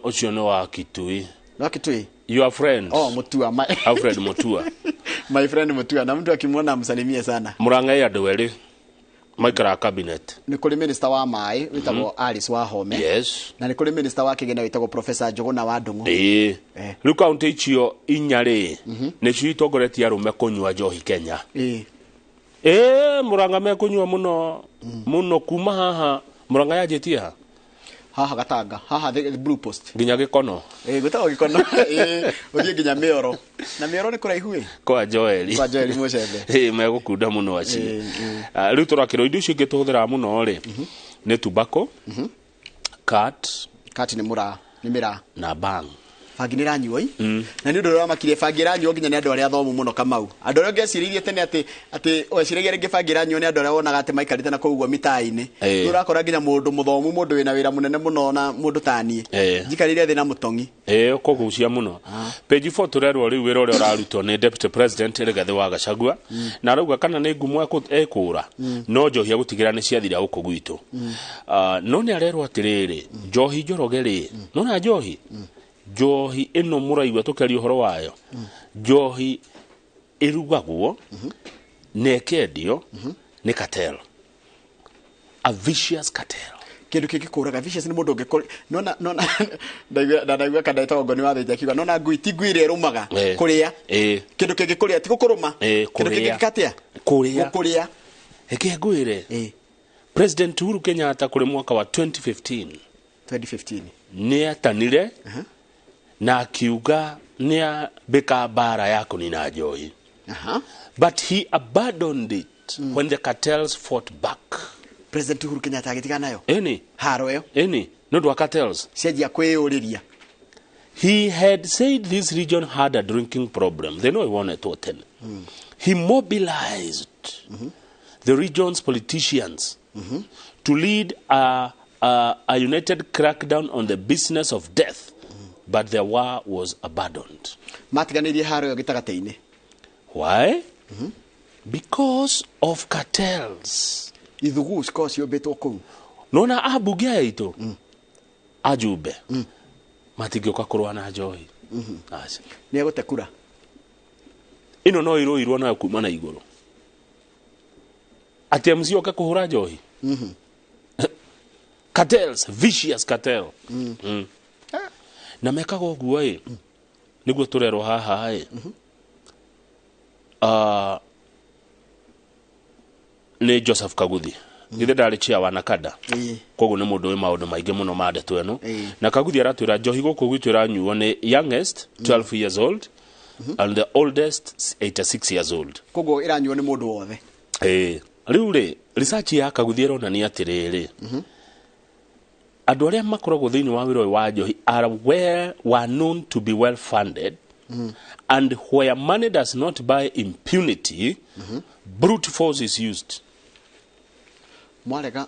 ucio ni wa Kitui your friend Mutua Alfred Mutua my friend Mutua na mtu akimwona amsalimie sana Murang'a ya ndweri mwikara cabinet ni kuri minister wa mai witagwo Alice Wahome na ni kuri minister wa kigena witagwo Professor Njuguna wa Ndung'u riu kaunti icio inyari ni cio itongoretie arume kunyua njohi Kenya Murang'a me kunyua muno kuma haha Murang'a yajitie haha Gatanga haha the Blue Post nginya Gikono gutagwo Gikono uthie nginya Mioro na Mioro ni kuraihu kwa Joel Mucembe megukunda muno aci riu turakiro indo icio ngituhuthira muno ri ni tobacco cat ni mira na bang bangi nä ranyuo na nä å ndå rä makire bangi ranyuo nginya nä andå arä a thomu må no Kamau andå arä a ngeciririe tene atä weciragia rä ngä bangi ranyuo nä andå arä a wonaga atä maikarä te na kå guo mitainä nä å rakora nginya må ndå må thomu må ndå wä na wä ra må nene må no na må ndå taniä njikarä re thä na må tongi kå gucia må no page 4 tå rerwo rä u wä ra å rä a å rarutwo nä deputy president Rigathi wa Gachagua na arauga kana nä ngumo ekå ra no Njohi agå tigä ra nä ciathira gå kå gwitå no nä arerwo atä rä rä Njohi Njoroge rä nona Njohi Njohi ino muraigua tukaria uhoro wayo Njohi irugagwo nekendio ni cartel, a vicious cartel. Kindu kingikuraga vicious ni mundu ngikore nona ndaigua kana itongo ni wathite kiuga nona ngui ti ngui ire rumaga kuria kindu kingikuria ti gukuruma kindu kingikatia kuria eke ngwire President Uhuru Kenyatta kuri mwaka wa 2015 ni atanire na akiuga nia beka bara yako ni na Njohi but he abandoned it when the cartels fought back. President Uhuru Kenyatta agitiga nayo haro yo no do cartels sejia kweyuriria. He had said this region had a drinking problem. They know he wanted to attend. He mobilized the region's politicians to lead a united crackdown on the business of death. But the war was abandoned. Matiganirie haro yo gitagateine. Why? Because of cartels. Ithugu cause yo beto kou. Nona abugia ito. Ajube. Matigioka kurwa na Njohi. Acha. Ni agotekura. Ino no irwo na kuma na iguru. Ati mzioka kuhura Njohi. Cartels, vicious cartel. Na mekaga oguo niguo turerwo haha ni Joseph Kaguthi githe ndari chia wa Nakada koguo ni mundu wi maundu maingi muno ma ndeto eno na Kaguthi aratwira Njohi guku gwitwira nyuo ni youngest 12 years old and the oldest 86 years old koguo iranyuo ni mundu wothe riu ri research ya Kaguthi ironania atiriri andu aria makoragwo thiini wa wira wa Njohi were known to be well funded and where money does not buy impunity brute force is used. Mwarega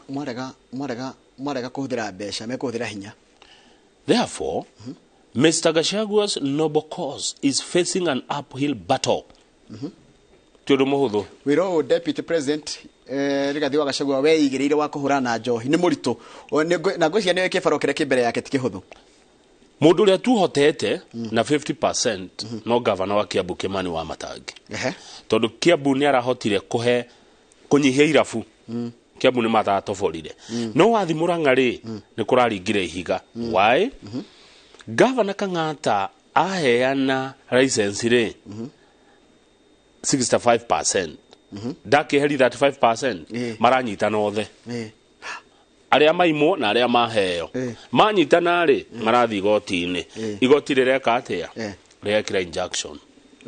kuhudira besha mekuhudira hinya. Therefore Mr. Gachagua's noble cause is facing an uphill battle. Tudo muhuthu wiro deputy president Rigathi wa Gachagua weigirire wa kuhura na Njohi ni murito na ngwiciria ni weke faro kire kimbere yake tikihuthu mundu uria tu hotete na 50% no governor wa Kiambu Kimani wa Matangi tondu Kiambu ni arahotire kunyihia irafu Kiambu ni matatoborire no wathi Murang'a ni kuraringire ihiga why governor Kang'ata aheana license 65% dake heri 35% maranyitana othe aria maimo na aria maheo manyitana marathi igoti-ini igoti rireka atia riekira injunction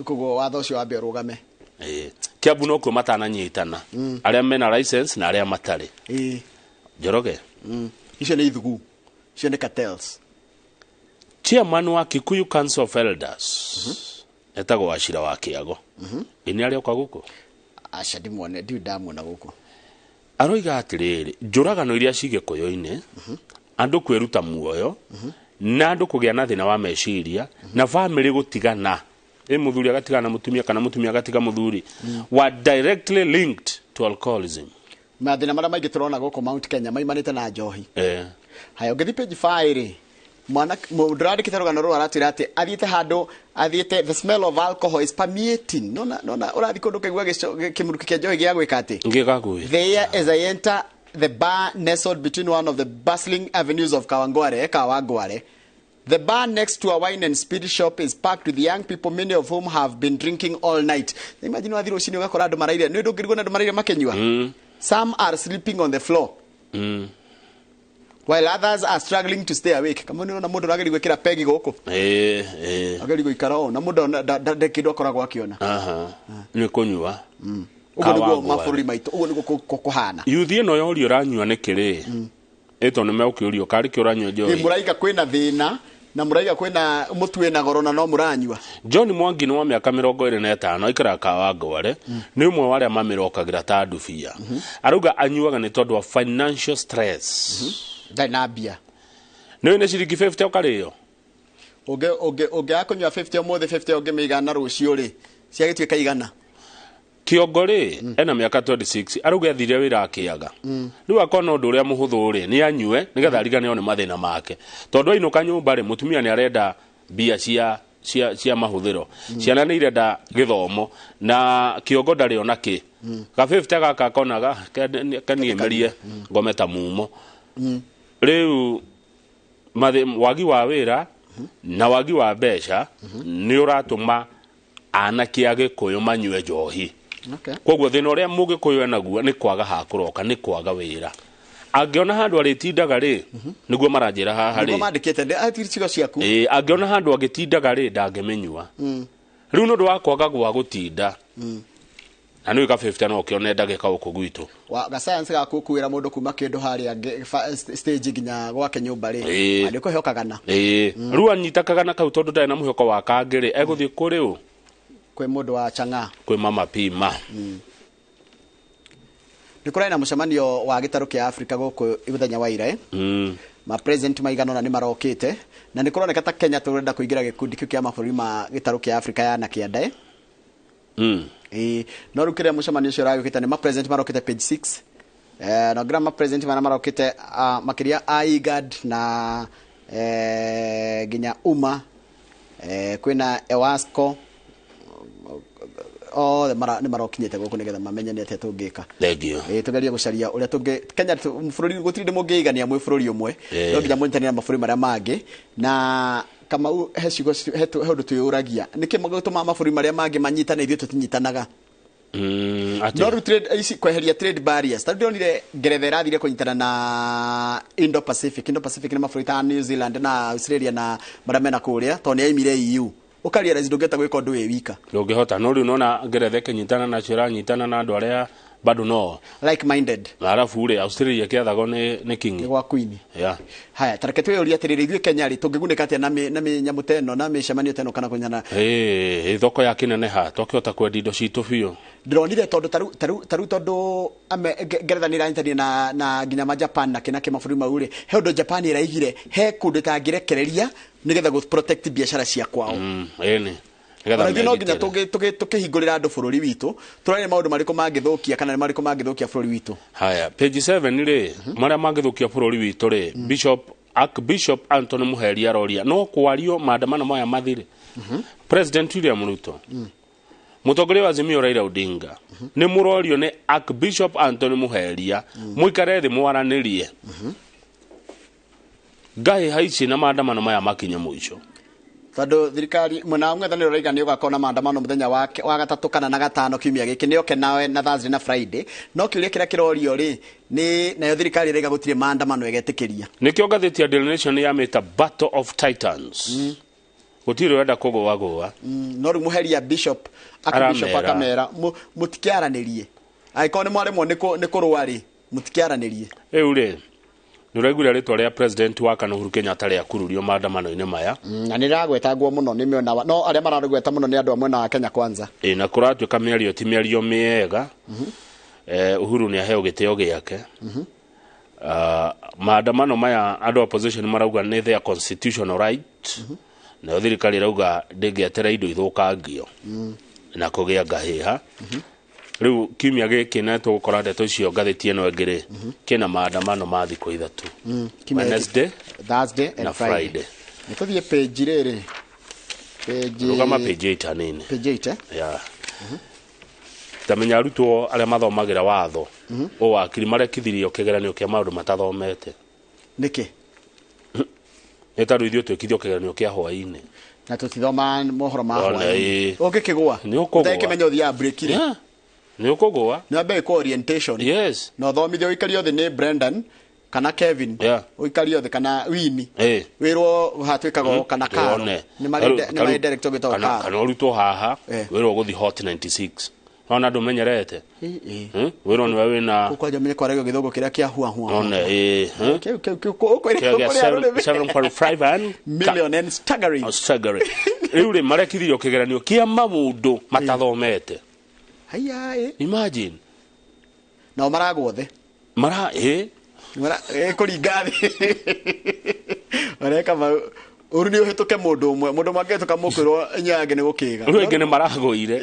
kugo watho cio ambe rugame Kiambu no kuo matananyitana aria mena license na aria matari Njoroge icio ni ithugu icio ni cartels. Chairman wa Kikuyu Council of Elders etagwo Wachira wa Kiago ini aria kwa guku acha ndimwone ndiu ndamwona guku aroiga atiriri njuragano iria cigikuyu-ini andu kwiruta muoyo na andu kugia na thina wa meciria na family gutigana muthuri agatigana mutumia kana mutumia agatiga muthuri were directly linked to alcoholism. Mathina maria maingi turona guku Mount Kenya maimanite na Njohi haya ungithi page 5 mwana mudradikite rugano ru aratira ati athiete handu athiete the smell of alcohol is permeating nona urathi kundu kigwa kimuruki kia Njohi gia gwika ati ngigagui there as I enter the bar nestled between one of the bustling avenues of Kawangware. The bar next to a wine and spirit shop is packed with young people, many of whom have been drinking all night. Imagine wathi rucini ugakora andu maraire ni ndungirigwo na andu maraire makenywa some are sleeping on the floor while others are struggling to stay awake. Kama ni na mundu ragiri gwikira pegi guku agari guikara na mundu ndekindo akoragwo akiona ni kunywa ugo niguo mabũrũri maitũ ugo niguo kuhana yuthi ino yorio ranyua ni kiri eto ni meukiurio kari ki uranyua Njohi muraiga kwina thina na muraiga kwina mutwe na goro na no muranyua. John Mwangi no wa miaka 25 aikara Kawangware ni umwe wa aria mamirokagira ta ndubia. Arauga anyuaga ni tondu wa financial stress. Dainabia. No ne ciringi 50 ukariyo. Oge akunywa 50 omothe 50 oge migana rucio ri. Ciagituika igana. Kiongore ena miaka 26 arauga athire wira akiaga. Riu akona undu uria muhuthu ri ni anyue nigetha rigane one mathina make. Tondu ainuka nyumba ri mutumia ni arenda bia cia mahuthiro. Ciana ni irenda githomo na kiongo ndari ona ki. Ka 50 gaka konaga kaniemerie ngometa mumo. Riu wagi wa wira na wagi wa mbeca ni uratuma anake agikuyu manyue njohi. Koguo thina uria mugikuyu enaguo ni kwaga ha kuroka ni kwaga wira. Angiona handu aritindaga ri niguo maranjira haha ri. Niguo mandikite ndi atiricio ciaku. Angiona handu agitindaga ri ndangemenyua. Riu nundu wa kwaga gwa gutinda. Na niwe ka 50 no kione ndagika uko gwitu. Ga science ga kukuira mundu kuma kindu haria stage ginya gwake nyumba ri. Andiko hokagana. Riu anyitakaga kau tondu ndai na muhoko wa kangiri eguthie kuri u. Kwe mundu wa changa. Kwe mama pima. Nikurai na mucemanio wa gitaru kia Afrika guku ibuthenya wa ira ma president maiganona ni marokite na nikuroneka ta Kenya turenda kuingira gikundi kia maburi ma gitaru kia Afrika ya na kiandae. No rukire mucemanio cio ragukite ni ma president marokite page 6. No grama president marokite makiria IGAD na ginya UMA kwina EWASCO ni marokinyete guku nigetha mamenye ni ate tungika. Thengio. Tugeria gucaria uria tungi Kenya bururi gutiri mungigania mwe bururi umwe no nginya munyitanira maburi maria mangi na kama hecigo hendu tuyuragia niki magutuma maburi maria mangi manyitana ithio tutinyitanaga. No trade isi kweheria trade barriers tadonire Ngeretha irathire kunyitana na Indo-Pacific ni maburi ta New Zealand na Australia na maramena kuria to ni aimire EU. Ukaria rais ndungeta gwika undu we wika. Ndungihota no riu nona Ngeretha kinyitana na cira nyitana na andu aria bado no like minded. Arafu ri Australia kiathago ni king. Ni gwa queen. Yeah. Haya tareke twe atiriri ithuĩ Kenya ri tungigunika atia na nyamu teno na micemanio teno kana kunyana. Thoko ya kineneha tokihota kwendi indo citu biu. Ndironire tondu taru tondu Ngeretha ni ranyitania na nginya ma Japan na kina kimaburi mau ri he undu Japan iraigire he kundu tangirekereria nigetha go protect biashara cia kwao. Eni Nigetha no nginya tukihingurira andu bururi witu turane maundu mariko mangithukia kana mariko mangithukia bururi witu. Haya page 7 ri maria mangithukia bururi witu ri Archbishop Anthony Muheria roria no kwario maandamano maya mathire. President William Ruto mutongoria wa Azimio Raila Odinga ni murorio ni Archbishop Anthony Muheria muikare thi mwaranirie gai haici na maandamano maya makinya mwisho. Tondu thirikari mwena umwe thaniro raiga ni ugakona maandamano muthenya wa gatatu kana na gatano kiumia giki ni oke nawe na Thursday na Friday no kiuria kira kirorio ri ni nayo thirikari raiga gutire maandamano egetikiria nikio ngatheti ya Daily Nation ya meta Battle of Titans gutire wenda kugwa no ri Muheria Bishop akamera mutikiaranirie aikone mwaremwo ni kurwari mutikiaranirie ri nuraigura ritwa ria president wa kana Uhuru Kenyatta ria kururio maandamano-ini maya na niragwetagwo muno ni miona no aria mararugweta muno ni andu amwe na Kenya Kwanza na kuratuika miario ti miario miega. Uhuru ni aheo giteo giake. Maandamano maya andu opposition marauga ni their constitutional right na thirikari rauga ndingietera indo ithukangio na kugia ngahiha. Riu kiumia giki na tugukora ndeto icio ngatheti eno ngiri kina maandamano ma thikũ ithatu Wednesday, Thursday and Friday. Nikuthie page riri rugama page 8 anini page 8 yeah. Tamenya arutwo aria mathomagira watho o wakiri maria kithirio kigeranio kia maundu matathomete niki etaru ithio twikithio kigeranio kia hwaini na tutithoma mohoro ma hwaini ungikigwa ndekimenya uthia break ri ni ukugwa ni abe ko orientation yes no thomithio ikario thi ni Brendan kana Kevin uikario thi kana Winnie wirwo hatwikago kana Karo ni ma director gito kana urutwo haha wirwo guthi hot 96 ona ndumenyerete wiro ni wewe na kwa jamii kwa rego githogo kiria kia hua ona kwa 7.5 million and staggering riu ri marekithirio kigeranio kia mamundu matathomete haya imagine na maragwo the mara kuringathi areka uru ni uhituke mundu umwe mundu mangetuka mukwirwo nyange ni gukiga riu ingi ni maragoire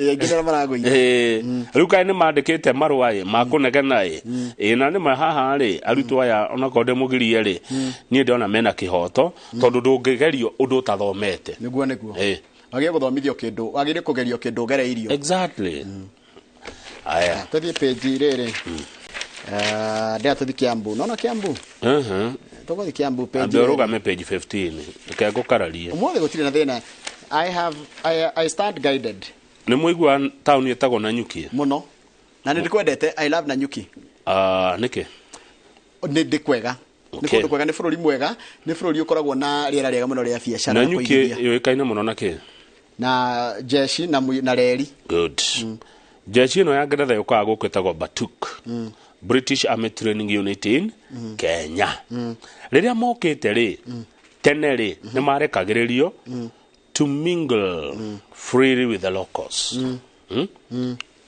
riu kai ni mandikite marua makunegena na ni mahaha ri arutwo aya ona konde mugirie ri ni ndona mena kihoto tondu ndungigerio undu utathomete niguo agie guthomithio kindu agire kugerio kindu gereirio exactly aya tuthie page riri ndia tuthi Kiambu nona Kiambu tugothi Kiambu page andorugame page 15 kego kararie umothe gutire na thina I stand guided ni muigua town yetagwo Nanyuki muno na ndikwendete I love Nanyuki niki ni ndikwega ni kundu kwega ni bururi mwega ni bururi ukoragwo na riera riega muno ria biashara Nanyuki yoikaine muno naki na jeshi na reri good jeshi no ya Ngeretha yukaga gukwetagwo Batuk British Army Training Unit in Kenya riria mokite ri tene ri ni marekagiririo to mingle freely with the locals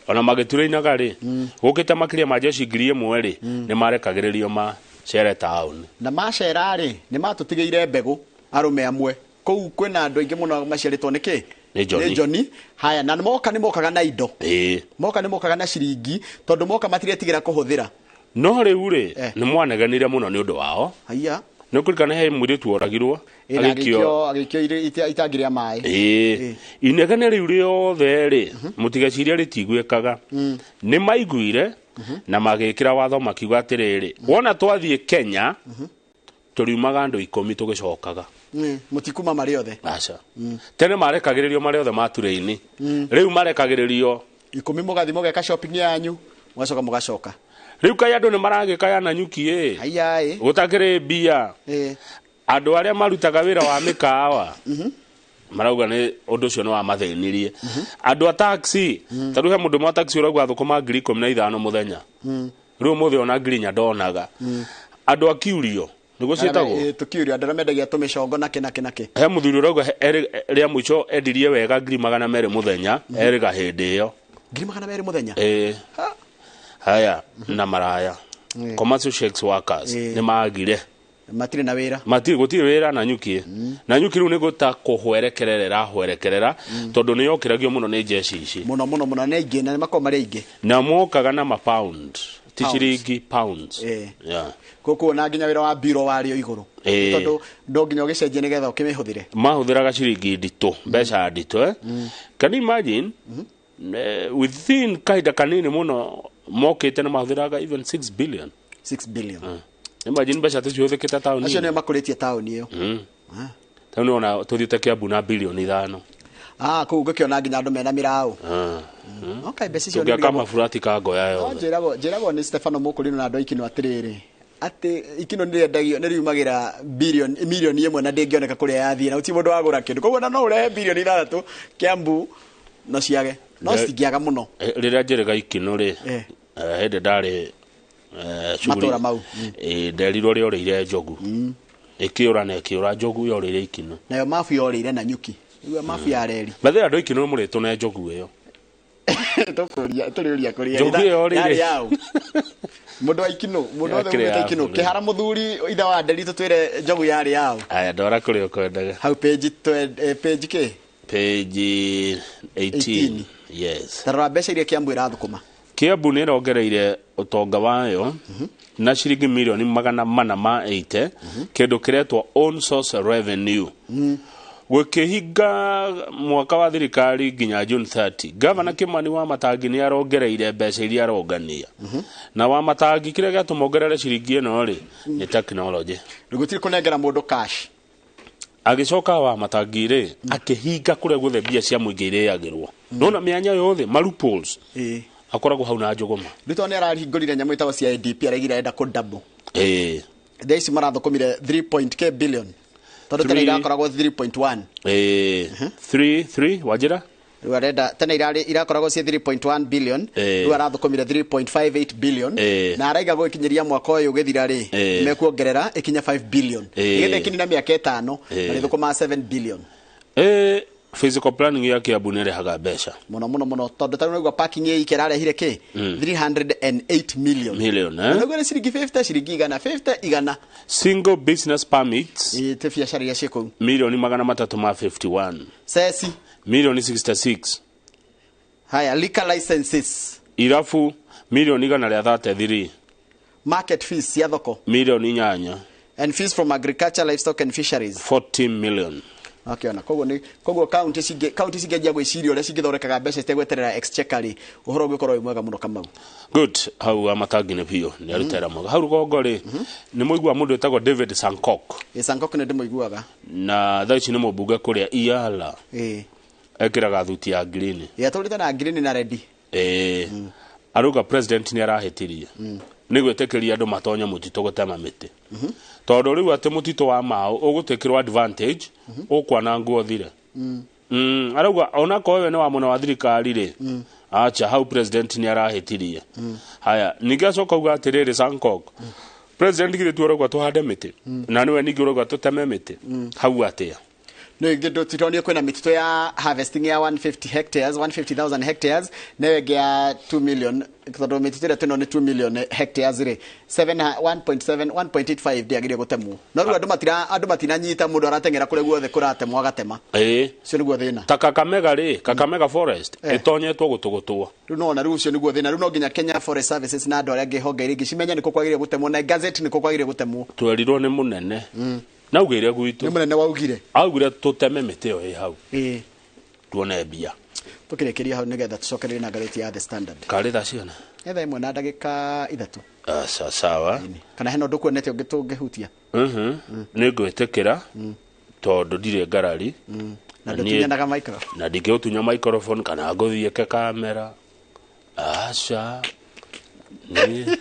ona magiturainaga ri gukite makiria ma jeshi ngiri imwe ri ni marekagiririo ma chere town na macera ri ni matutigeire mbegu arume amwe kou kwina andu aingi muno maciaritwo niki ni Johnny haya na mokaga na indo mokaga na ciringi tondu moka matiretigira kuhuthira no riu ri ni mwaneganire muno ni undu wao haya no kurikana he mwiritu oragirwo agikio itangiria mai inegane riu riothe ri mutigaciria ritigwekaga ni maiguire na magikira watho makiuga atiriri wona twathie Kenya turiumaga andu 10 tugicokaga mutikuma mariothe acha tene marekagiririo mariothe maturaini riu marekagiririo 10 mugathi mugeka shopping yanyu mwacoka mugacoka riu kai andu ni maragika ya Nanyuki haya gutakire bia andu aria marutaga wira wa mikawa marauga ni undu cio no wa mathenirie andu a taxi taru he mundu ma taxi uragwa thukuma 15 muthenya riu muthe ona ngirinya ndonaga andu a kiurio niguo cietagwo tukiurio andu mendagia tumicongo nake he muthuri urauga ria muico endirie wega 200 muthenya eriga hindi iyo 200 muthenya haya na maraya commercial sheiks workers ni magire matire na wira gutire wira Nanyuki Nanyuki riu ni guta kuhwerekerera tondu ni yokiragio muno ni jeshi ici muno ni ingi na mako mari ingi na mokaga na ma pound tichiringi pounds kuko na nginya wira wa biro wario iguru tondu ndo nginya ugicenjie nigetha ukimihuthire mahuthiraga ciringi ndito mbeca ndito can you imagine within kaida kanini muno mokite na mahuthiraga even 6 billion imagine mbeca tuciuthikite town acio ni makuritie town iyo town ona tuthiite Kiambu na bilioni 5 kuu gukiona nginya andu mena mirao okay mbeca cio nginya kama furati ka ngoya yo njiragwo ni Stefano Mukurino na andu aikino atiriri ati ikino ndirendagio niriumagira milioni imwe na ndingioneka kuria yathie na uti mundu wagura kindu koguo na no urehe bilioni 6 Kiambu no ciage no citingiaga muno riria njiriga ikino ri hende ndari matura mau nderirwo riorire njogu ikiura na ikiura njogu yorire ikino nayo mafu yorire Nanyuki iwe mafu ya reri bathe andu ikino muritwo na njogu iyo tuliuria kuria njogu yorire yao mundu wa ikino mundu othe umete ikino kihara muthuri itha wa nderi tutwire njogu yari yao aya ndora kuri ukwendaga how page ke page 18 yes tarora mbeca iria Kiambu irathukuma Kiambu ni rongereire utonga wayo na ciringi milioni 480 kindu kiretwo own source revenue gukihinga mwaka wa thirikari nginya June 30 Governor Kimani Wamatangi ni arongereire mbeca iria arongania na Wamatangi kiria gatumongerere ciringi ino ri ni technology rugutiri kunengera mundu cash agicoka Wamatangi ri akihinga kuria guthe bia cia muingi iriagirwo nona mianya yothe loopholes akoragwo hau na njuguma rito ni arahingurire nyamu itawa cia ADP aragira enda ku double these marathukumire 3.k billion tondu tena irakoragwo 3.1 3 wajira Rwanda tena irakoragwo cie 3.1 billion rĩu arathukumire 3.58 billion na araiga gũkinyiria mwaka ũyũ gĩthira rĩ mekuongerera ikinya 5 billion igethe kinina mĩaka 5 na rĩthukuma 7 billion physical planning ya Kiambu nerehaga mbeca muno tondu tano nigwa parking ye ikerarehire ki 308 million nigwa ciringi 50 igana single business permits te biashara ya sheko milioni 351 sesi milioni 66 haya liquor licenses irafu milioni 133 market fees ya thoko milioni 8 and fees from agriculture livestock and fisheries 14 million. Okay, na kogo county sige jagwe cirio le sige thorekaga mbeca citegweterera exchequer uhoro gwikorwo mwega muno Kamau. Good, hau amatangine pio ni arutera mwega hau rugongo ri ni muigwa mundu etagwo David Sankok. Sankok ne ndimuiguaga na thaici ni mubunge kuria Iala ekiraga thuti ya green tolita na green na red aruga president ni arahetiria ni gwetekeria andu matonya mutito gutema miti tondu riu ati mutito wa mao ugutekirwa advantage ukwana nguo thire arauga ona ko we ni wa muno wa thirikari ri acha hau president ni arahetiria haya ningacoka uga atiriri Sankok president gire tuoragwa tuhande miti na niwe ningi uragwa tuteme miti hau atia no igindo titonie kwena mitito ya harvesting ya 150,000 hectares newe 2 million tondu mitito tino ni 2 million hectares ri 1.85 diagire gutemu no ru andu matina nyita mundu aratengera kure guothe kuratemwa gatema cio niguo thina Kakamega ri Kakamega forest itonyetwo gutugutwa ru no na ru cio niguo thina ru no nginya Kenya Forest Services na andu aria ngihonge ringi cimenya niko kwagire gutemwo na gazette niko kwagire gutemwo twerirwo ni munene naugire gwitu ni munene waugire augire tuteme miti yo hau tuone bia tukirekeria hau nigetha tucokerere na gareti ya The Standard kari tha ciana etha imwe na ndagika 3 sawa kana heno ndukuonete ungitungihutia ni ngwetekera tondu ndire ngarari na ndutinyanaga micro na ndingeutunya microphone kana nguthieke kamera acha ni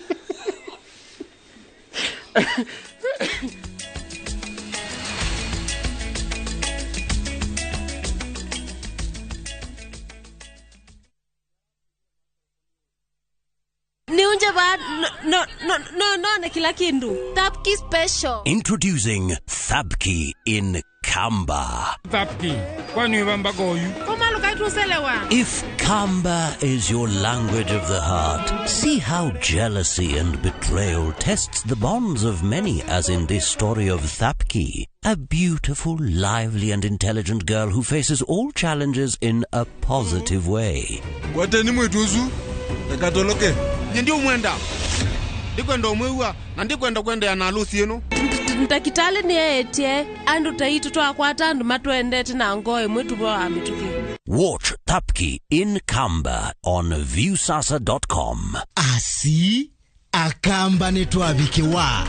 No, kila kindu. Thapki special. Introducing Thabki in Kamba. Thabki, kwani wamba goyu? Koma lukaitu selewa. If Kamba is your language of the heart, see how jealousy and betrayal tests the bonds of many, as in this story of Thabki, a beautiful, lively and intelligent girl who faces all challenges in a positive way. Wateni mwetuzu? Ekatoloke. Ndio mwenda. Ndikwenda umwewa na ndikwenda kwenda ya nalusi yenu. Ntakitale ni etie andu taitu twakwata andu matwendete na ngoe mwetu bo amituki. Watch Thabki in Kamba on viewsasa.com. Asi akamba netwabikiwa.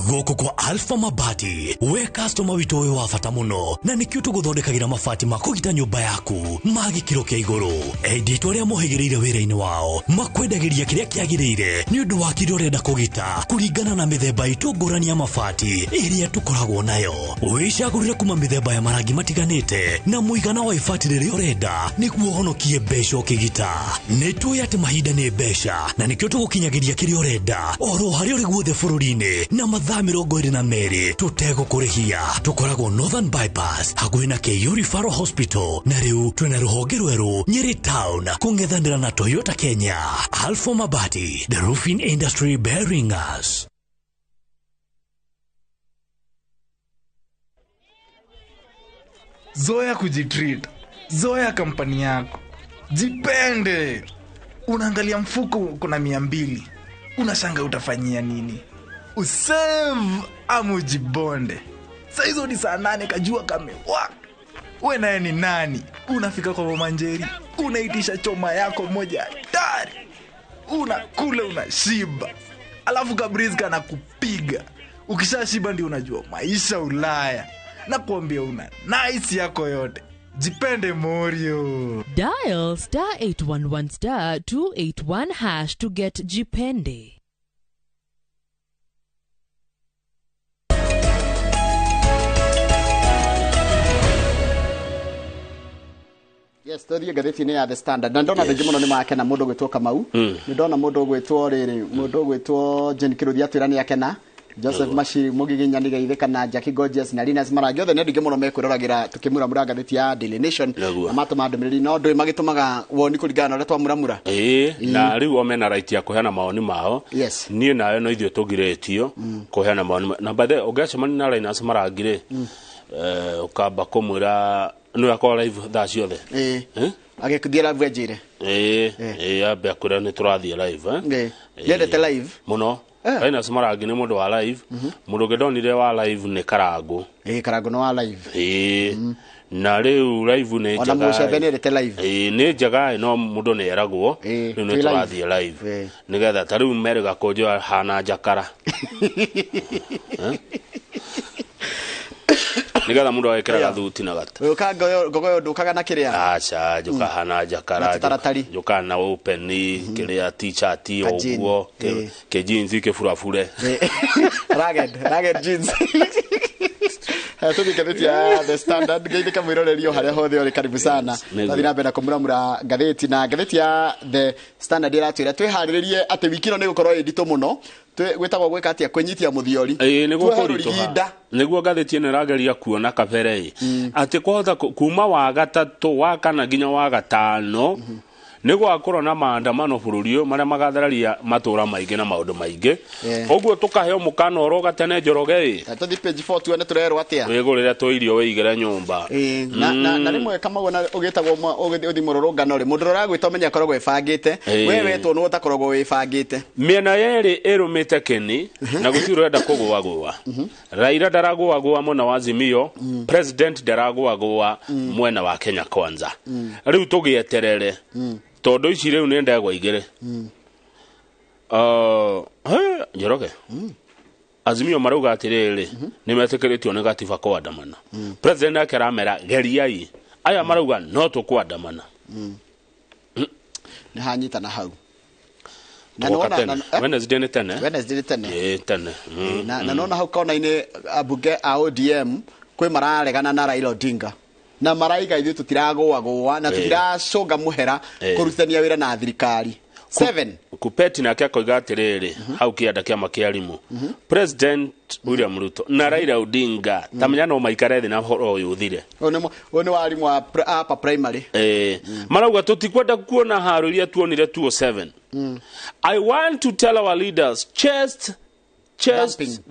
Goko kwa Alpha Mabati, we customer wito we wafata muno na nikio tuguthondekagira mabati makugita nyumba yaku magi kiro kia iguru edit aria mohegereire wira-ini wao makwendagiria kiria kiagirire ni undu wa kirio renda kugita kuringana na mithemba itu ngurani ya mabati iria tukoragwo nayo wicagurire kuma mithemba ya marangi matiganite na muigana wa ibati riria urenda niguo honokie mbeca ukigita nitwe ati mahinda ni mbeca na nikio tugukinyagiria kiria urenda oro haria uri guothe bururi-ini na mathaa 22 tutegũkũrĩhia tukoragwo Northern Bypass hakuhĩ na KU Referral Hospital na rĩu twĩna rũhonge rwerũ Nyeri Town kũng'ethanĩra na Toyota Kenya. Alpha Mabati, the roofing industry bearing us. Zoea kujitreat, zoea kampani yako, jipende. Unaangalia mfuko kuna 200, unashanga utafanyia nini? Usave ama ujibonde. Saizo ni saa 8 kajua kamewaka. We naye ni nani? Unafika kwa Mama Njeri, unaitisha choma yako moja hatari. Unakula unashiba. Alafu Kabrizi kana kupiga. Ukishashiba ndio unajua maisha Ulaya. Na kuambia una nice yako yote. Jipende Morio. Dial *811*281# to get Jipende. Yes, tuthie ngatheti-inĩ ya The Standard. Na ndona thengi mũno nĩ makena mũndũ gwĩtwo Kamau. Nĩ ndona mũndũ gwĩtwo rĩrĩ, mũndũ gwĩtwo Jane Kiruthi atwĩra nĩ akena. Joseph Mashi Mugiginya nĩ geithĩka na Jackie Gorgeous na Linus Marangi othe nĩ andũ mũno mekwĩroragĩra tukĩmuramura ngatheti ya Daily Nation na matũma ndũmĩrĩri no ndũĩ magĩtũmaga woni kũringana na ũrĩa twamuramura. Na rĩu o mena right ya kũheana maoni mao. Niĩ nawe no ithuĩ tũgirĩtio kũheana maoni na bathe ũngĩacemania na Linus Marangi ukamba kũmwĩra nĩ akora live thaa ciothe agĩkuthia live njĩre ambe akwĩra nĩ tũrathiĩ live yendete live mũno. Linus Marangi nĩ mũndũ wa live. Mũndũ ũngĩndonire wa live nĩ Karangu. Karangu no wa live. Na rĩu live nĩ njega. Ona Mũcembe nĩ erete live. Nĩ njega no mũndũ nĩ eragwo rĩu nĩ tũrathiĩ live nĩgetha ta rĩu Mary Gakonjo hana njakara nĩgetha mũndũ agekĩra gathuti na gata ngogoyo ndũkaga na kĩrĩa aca njuka hana njakara njuka na open kĩrĩa t-shirt ũguo kĩ jeans kĩburabure ragged jeans. Tuthi ngatheti ya The Standard geithĩka mwĩrorerio harĩa hothe ũrĩ karibu sana. Tathi na mbere kũmuramura ngatheti na ngatheti ya The Standard iratwĩra twĩharĩrĩrie atĩ wiki ĩno nĩ gũkorwo ĩnditũ mũno. Gwĩtagwo gwĩka atĩa kũnyitia mũthiori. Nĩguo kũritũha. Nĩguo ngatheti ĩno ĩrageria kuona kabere atĩ kũhota kuma wa gatatũ wa kana nginya wa gatano nĩguo akorwo na maandamano bũrũri ũyũ marĩa magathararia matũra maingĩ na maũndũ maingĩ. Ũguo tũkaheo mũkana oro gatene Njoroge tũthi page 4 tuone tũrerwo atĩa wĩgũrĩre tũirio wĩigĩre nyũmba na rĩmwe Kamau na ũgĩtagwo ũgĩthi mũrũrũngano rĩ mũndũ ũragwĩta ũmenya akoragwo ebangĩte we wetwo nĩ ũtakoragwo wĩbangĩte. Mĩena yerĩ ĩrũmĩte kĩni na gũtirĩ ũrenda kũgũagũa. Raila ndaragũagũa mwena wa Azimio, president ndaragũagũa mwena wa Kenya Kwanza. Rĩu tũgĩeterere tondũ ici rĩu nĩ ndegwa igĩrĩ. Njoroge Azimio marauga atĩrĩrĩ nĩ metĩkĩrĩtio nĩ gatiba kwandamana. President nake aramera geriai aya marauga no tũkwandamana. Nĩ hanyitana hau. Wednesday nĩ tene. Wednesday nĩ tene. Tene. Na nona hau kaona-inĩ ambunge a ODM kwĩ mararegana na Raila Odinga. Na maraiga ithuĩ tũtiragũagũa na tũtiracũnga mũhera kũrutithania wĩra na thirikari. 7 Kupeti nake akoiga atĩrĩrĩ hau kĩanda kĩama kĩa arimũ President William Ruto na Raila Odinga tamenya no maikare thĩ na ũhoro ũyũ ũthire. Ũyũ nĩ wa arimũ a upper primary. Marauga tũtikwenda kuona haro iria tuonire 207. I want to tell our leaders chest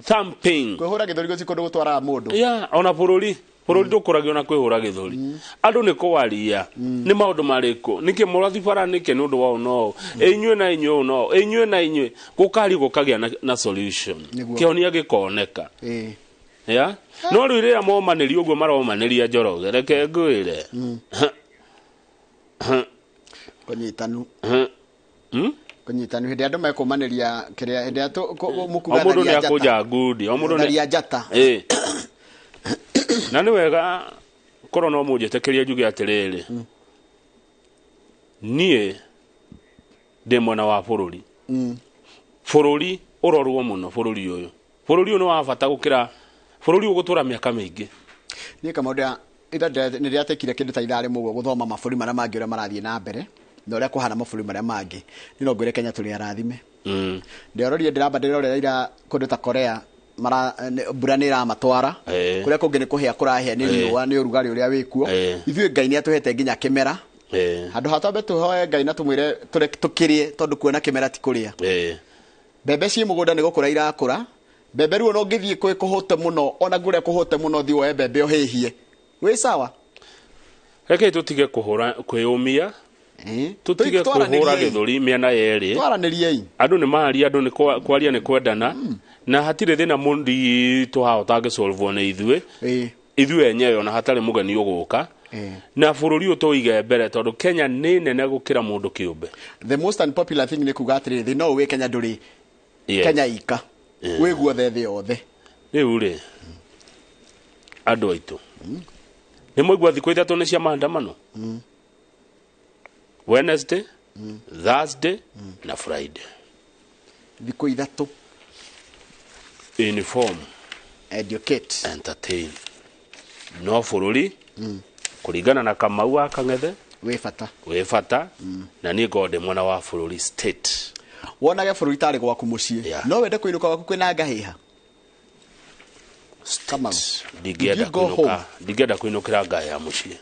thumping. Kwĩhũra gĩthũri gũtikũndũ gũtwara mũndũ. Ona bũrũri ndũkũragio na kwĩhũra gĩthũri. Andũ nĩ kũwaria nĩ maũndũ marĩkũ nĩkĩ mũrathi bara nĩkĩ nĩ ũndũ wao no inyuĩ na inyuĩ no inyuĩ na inyuĩ gũkari gũkagĩa na solution kĩhonia gĩkoneka. No rĩu rĩrĩa momanĩria ũguo maromanĩria Njoroge reke ngwĩre kũnyitanu hĩndĩ andũ mekũmanĩria kĩrĩa hĩndĩ mũkuga mũndũ nĩ akũnja ngudi mũndũ njata. Na nĩ wega korwo no mũnjĩtĩkĩrie njuge atĩrĩrĩ niĩ ndĩ mwena wa bũrũri bũrũri ũrorwo mũno bũrũri ũyũ nĩ wa bata gũkĩra bũrũri ũgũtũra mĩaka mĩingĩ. Niĩ Kamau nĩ rĩatekire kĩndũ ta ithaa rĩmwe ũguo gũthoma mabũrũri marĩa mangĩ ũrĩa marathiĩ na mbere na ũrĩa kũhana mabũrũri marĩa mangĩ. Nĩ no ngwĩre Kenya tũrĩ arathime. Ndĩrorire ndĩrorera ira kũndũ ta Korea mbura nĩ ĩramatwara kũrĩa kũngĩ nĩ kũhĩa kũrahĩa nĩ riũa nĩ ũrugarĩ ũrĩa wĩkuo. Ithuĩ Ngai nĩ atũhete nginya kĩmera handũ ha twambe tũhoe Ngai na tũmwĩre tũkĩrĩe tondũ kuona kĩmera ti kũrĩa. Mbembe ciĩ mũgũnda nĩ gũkũra irakũra. Mbembe rĩu no ngĩthiĩ kũhũte mũno ona ngũrĩa kũhũte mũno thiĩ woe mbembe ũhĩhie wĩ sawa. Reke tũtige kwĩyũmia tutige kũhũra gĩthũri mĩena yerĩ. Twaranĩriei. Andũ nĩ maharia andũ nĩ kwaria nĩ kwendana na hatirĩ thĩna mũndũ tũhao tangĩsolvwo nĩ ithuĩ enyewe ona hatarĩ mũgeni ũgũka na bũrũri ũyũ tũige mbere tondũ Kenya nĩ nene gũkĩra mũndũ kĩũmbe. The most unpopular thing nĩ kuga atĩrĩrĩ thĩ no ũwĩ Kenya ndũrĩ Kenya ika wĩ guothe thĩ yothe. Rĩu rĩ andũ aitũ nĩ mwaigua thikũ ithatũ nĩ cia maandamano Wednesday, Thursday na Friday. Thikũ ithatũ. Inform, educate, entertain. No bũrũri kũringana na Kamau wa Kang'ethe we fata na ni gode mwana wa bururi state wona ge bururi tari gwaku mucie no wende kuinuka gwaku kwina ngahiha kama digeda kuinukira ngahi ya mucie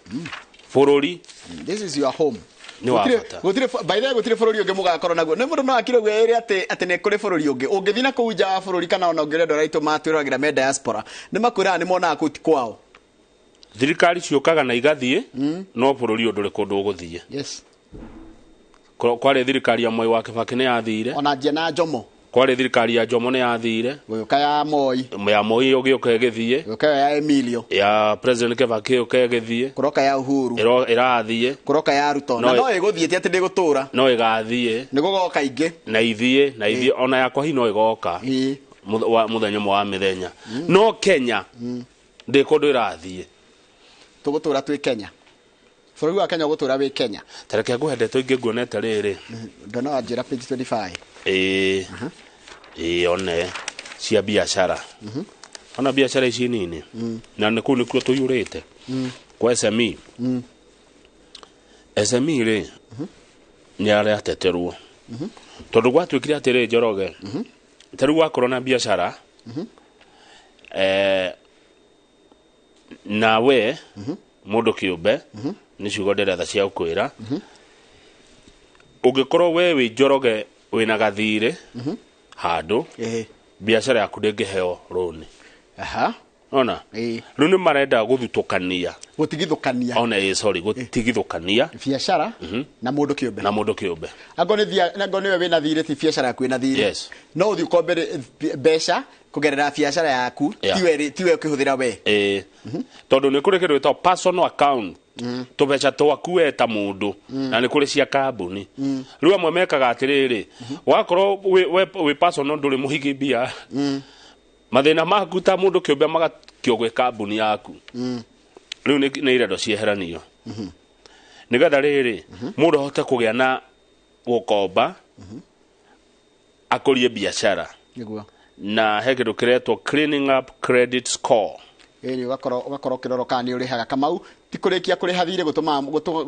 bururi this is your home ni wa fata gutire by the way gutire bururi unge mugakorwo naguo ni mundu no akire gwere ate ne kuri bururi unge ungithina kuja wa bururi kana ona ungirendo raito matwiragira me diaspora ni makwira ni mona akuti kwao thirikari ciukaga na igathie no bururi ndure kundu uguthie yes kwari thirikari ya Moi wa Kibaki ne yathire ona je na Jomo kwari thirikari ya Jomo ne yathire uka ya Moi ugiuka githie uka ya Emilio ya president Kibaki uka githie kuroka ya Uhuru irathie kuroka ya Ruto no iguthiete ati ndigutura no igathie nigugoka ingi na ithie ona yakwa hi no igoka muthenya wa mithenya no Kenya ndikundu irathie tugutura twi Kenya bururi wa Kenya gutura wi Kenya tareke guhendete ingi nguonete riri ndona ajira page 25 one cia biashara ona biashara ici nini na niku nikuo tuyurite kwa SME SME ri ni ari ateterwo tondu gwatwikire atiri Njoroge taru gwakorwo na biashara nawe mundu kiumbe ni ciugo nderetha cia ukwira ungikorwo we wi Njoroge wina gathire handu biashara yaku ndingiheo roni ona riu ni marenda guthutukania ona sorry gutigithukania biashara na mundu kiumbe ango niwe wina thire ti biashara yaku ina thire no uthi ukombe besha kugerera biashara yaku tiwe ukihuthira we tondu ni kuri kindu gitwa personal account tubeca twaku we ta mundu na ni kuri cia kambuni riu amwe mekaga atiriri wakorwo we personal nduri muhigi bia mathina maku ta mundu kiumbe magakio gwe kambuni yaku riu ni irendo cieheranio nigetha riri mundu ahote kugia na gukomba akurie biashara na he kindu kiretwo cleaning up credit score ugakorwo kiroro kani urihaga kamau tikurikia kuriha thire gutuma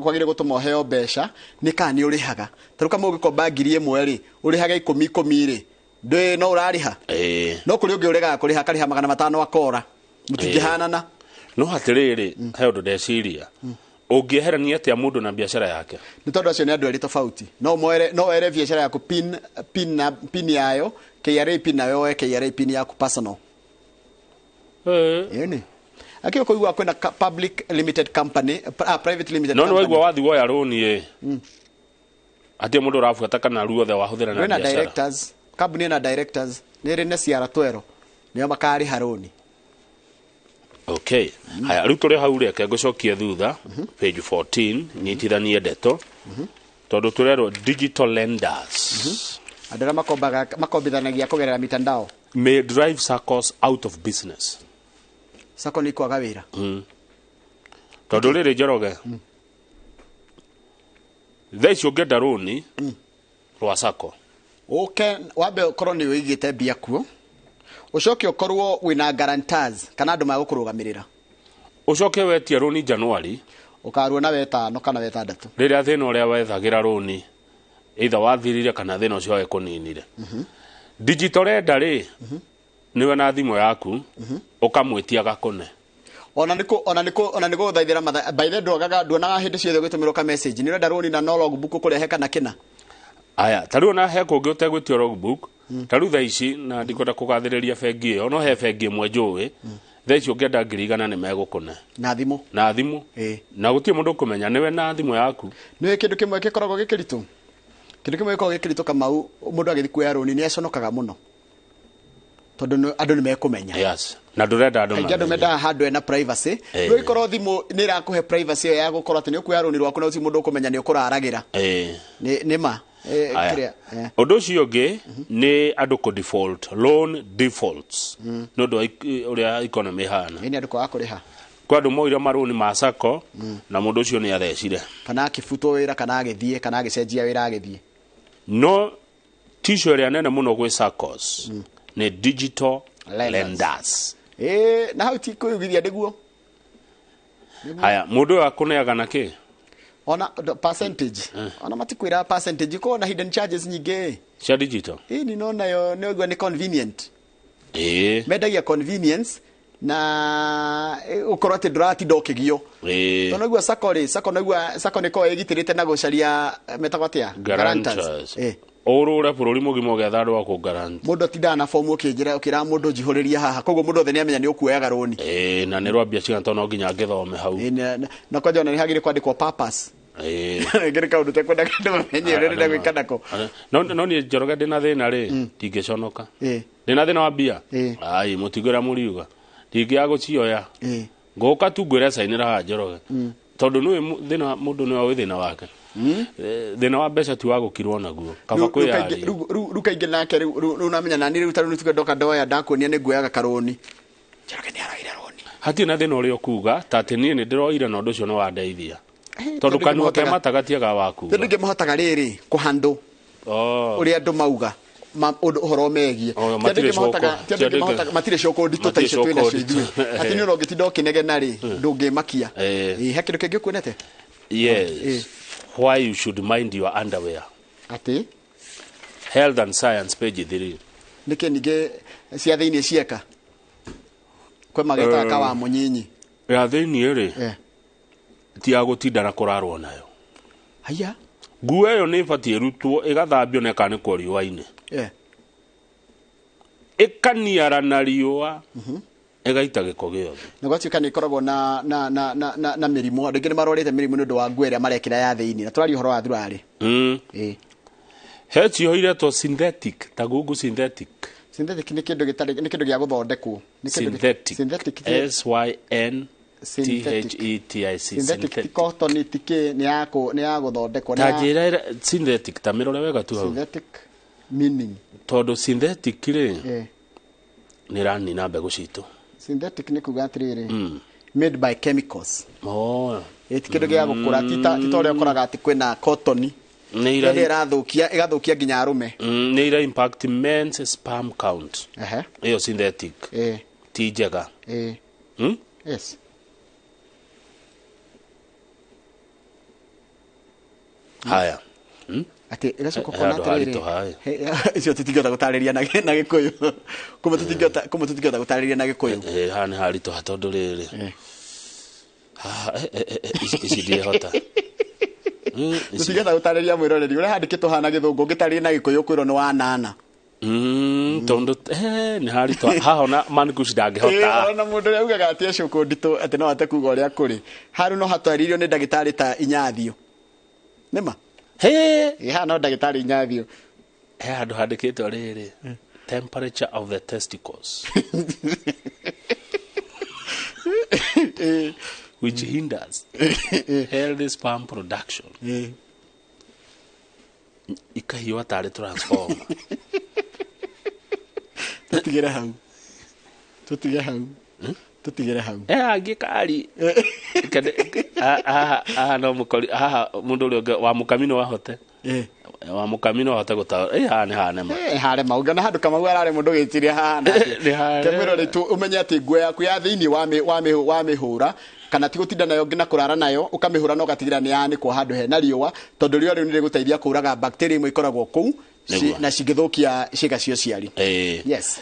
kwagire gutuma heo besha ni kani urihaga taruka mu gikomba ngiri imwe ri urihaga 10 ri ndwe no urariha no kuri ungi urega kuriha kariha 500 akora mutingihanana no hatiriri he undu ndeciria ungieherania atia mundu na biashara yake ni tondu acio ni andu eri tofauti no ere biashara yaku pin yayo KRA pin nayo KRA pin yaku personal yene akio kuigwa kwena public limited company private limited company no waigwa wathi woya roni atia mundu rafuata kana ruothe wahuthira na biashara directors company na directors nere ne ciara twero niyo makari haroni okay haya riu turi hau reke ngucokie thutha page 14 nyitithanie ndeto tondu turero digital lenders andara makombithanagia kugerera mitandao may drive SACCOs out of business SACCO ni kwaga wira tondu riri Njoroge thaici ungenda roni rwa SACCO wabe korwo ni wigite bia kuo ucoke ukorwo wina guarantors kana andu magukurugamirira ucoke wetie roni January ukarwo na wetano kana wetandatu riria thina uria wethagira roni either wathirire kana thina ucio ekuninire digital lender ri niwe na thimu yaku ukamwitia gakune ona niko thaithira by the dogaga nduonaga hindi ciothe gitumirwo ka message ni renda roni na no logbook kurehe kana kina aya tariu na he kungi utegwitio logbook tariu thaici na ndikwenda kugathiriria bengi iyo no he bengi imwe njui thaici ungienda 100 ni megukune na thimu na gutie mundu kumenya niwe na thimu yaku ni kindu kimwe gikoragwo gikiritu kama mundu agithi kuya roni ni aconokaga muno tondu andu ni mekumenya na ndurenda andu menda handu ena privacy no ikorwo thimu ni irakuhe privacy ya gukorwo ati ni kuya roni rwaku na uci mundu ukumenya ni ukuraragira ni ma undu ucio ungi ni andu ku default loan defaults no ndo uria economy hana ni andu kwa kuriha kwa andu moira maruni ma SACCO na mundu ucio ni athecire kana akifuto wira kana agithie kana agicenjia wira agithie no tisho ria nene muno gwe SACCOs ni digital lenders na hau ti kuyugithia ndiguo haya mundu akuneaga na ki ona percentage ona matikwira percentage ko na hidden charges nyingi cia digital ni nona yo ni convenient mendagia convenience na ukorwo ati ndurati ndokigio tonagua sako niko egitirite na gucaria metagwatia guarantors urura bururi mugimo getha andu a ku garant mundu tinda na form ukinjira ukira mundu njihuriria haha koguo mundu othe ni amenya ni ukuoyaga roni na ni rwambia cigana no nginya ngithome hau na kwa jona ni hagire kwandikwo purpose ngere kaundu tekwenda kindu menye rende gwikandako no ni Njoroge ndina thina ri tingiconoka ndina thina wa bia ai mutigura muriuga tingiaga gucioya ngoka tu ngwira sainira ha Njoroge tondu ni thina mundu ni wa thina wake thina wa mbeca ti wa gukirwo naguo kaba kwya rukainge nake ru namenya nani ru taru nituge ndoka ndoya ndakuonia ni nguyaga karoni Njoroge ni araire roni hati na thina urio kuga tati ni ndiroire na undu ucio no wandeithia tondu kanua ke matagatiaga waku ndinge mahotaga riri kuhandle uri andu mauga uhoro megie matire coko ndito ta icio twina cio ati ni urongitindo kinegena ri ndungimakia hakindu kingi kuonete yes why you should mind your underwear ati health and science page 3 nike nige cia thiini cieka kwe mageta ka wa munyinyi ya thiini ri ti agutinda na kurarwo nayo haya nguo yo ni batie rutwo igathambio na kana ko riwa-ini ikaniara na riwa igaita giko giothe na gwatuika ni ikoragwo na mirimo andu ngi marorete mirimo ndu wa nguo iria marekira ya thiini na turari horo wa thurari hechi hoire to synthetic ta gugu synthetic ni kindu gitari ni kindu gya guthondekwo ni synthetic SYN synthetic cotton tike ni ya guthondekwo na tajira synthetic ta mirore wega tu hau synthetic meaning todo synthetic ri ni rani na mbegu citu synthetic ni kuga atiriri made by chemicals kindu gya gukura titore ukoraga ati kwina cotton ni irathukia nginya arume ni ira impact men's sperm count iyo synthetic ti njega yes haya ati iracoka kona atiriri icio tutingota gutariria na gikuyu kuma tutingota gutariria na gikuyu hani harito hatondu riri ici ndihota tutingota gutariria mwiroreri uria handikitwo hana githungu ngitariria na gikuyu kwiro ni wa nana tondu ni harito haha na manikuci ndangihota ona mundu ria ugaga ati acuku ndito ati no ate kuga uria kuri haru no hatwaririo ni ndagitari ta inyathio nima no ndagitari inyathio andu handikitwo riri temperature of the testicles which hinders healthy sperm production ikahiwa tari transform tutigire hau angikari no mukori mundu uri wa mukamino wahote wa mukamino wahote gutaura hane mauga na handu kama arare mundu gitiria hana kemiro ritu umenye ati nguo yaku ya thiini wa mihura kana ti gutinda nayo ngina kurara nayo ukamihura no gatigira ni yani kwa handu he na riwa tondu riwa riu ni riguteithia kuraga bacteria imwe ikoragwo kuu na cingithukia ciga cio ciari yes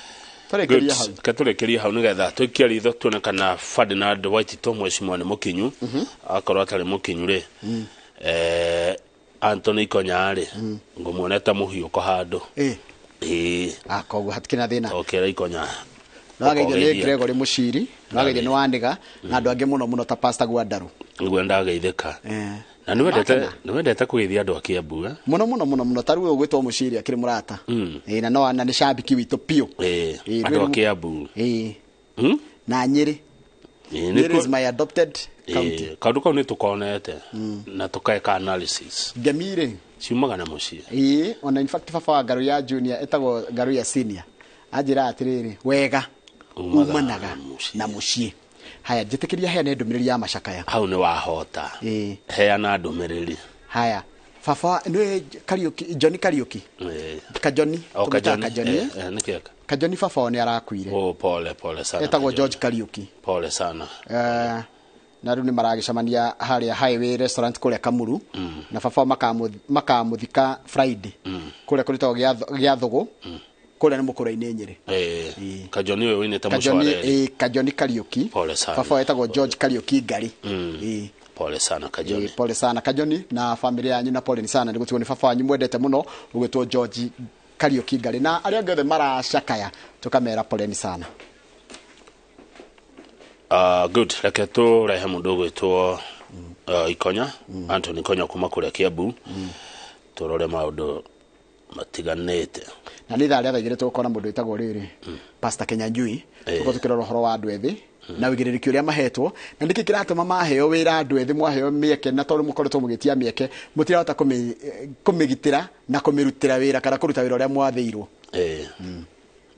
katurekeria hau nigetha twikia ritho tuone kana Ferdinand Waitito mweshimwa ni mukinyu akorwo atari mukinyu ri Anthony Konyari ngumuoneta muhiuko handu akoguo hatikina thina okera ikonya nagaithio ni Gregory Muciri nagaithio ni Wandiga na andu angi muno ta Pastor Gwandaru ngwe ndagaithika na ni wendete kugeithia andu a Kiambu muno taru uyu gwitwo Muciri akiri murata na no ni shabiki witu pio andu a Kiambu na Nyeri Nyeri is my adopted county kaundu kau ni tukonete na tukaeka analysis ngemire ciumaga na mucie ona in fact baba wa Ngaru ya junior etagwo Ngaru ya senior anjira atiriri wega umanaga na mucie haya njitikiria heane ndumiriri ya macakaya hau ni wahota heana ndumiriri haya baba ni Kariuki Johnny Kariuki Kajoni nikiaka Kajoni baba ni arakuire pole sana etagwo George Kariuki pole sana na riu ni maragicamania haria highway restaurant kule Kamuru na baba makamuthika Friday kule kuritago gya thugu kule ni mukura-ini Nyeri Kajoni we winete mucware Kajoni Kariuki baba etagwo George Kariuki Ngari pole sana Kajoni pole sana Kajoni na familia yanyu na pole sana nigutuo ni baba wanyu mwendete muno ugitwo George Kariuki Ngari na aria ngothe maracakaya tukamera pole sana. Good, reke tu rehe mundu gwitwo Ikonya Anthony Ikonya kuma kuria Kiambu turore maundu matiganete na ni tharia thaigire tukona mundu itagwo riri Pastor Kenya Njui tuko tukirora horo wa andu ethi na wigiririki uria mahetwo na ndiki kiratuma maheo wira andu ethi mwaheo mieke na tondu mukoretwo mugitia mieke mutirahota kumigitira na kumirutira wira kana kuruta wira uria mwathirwo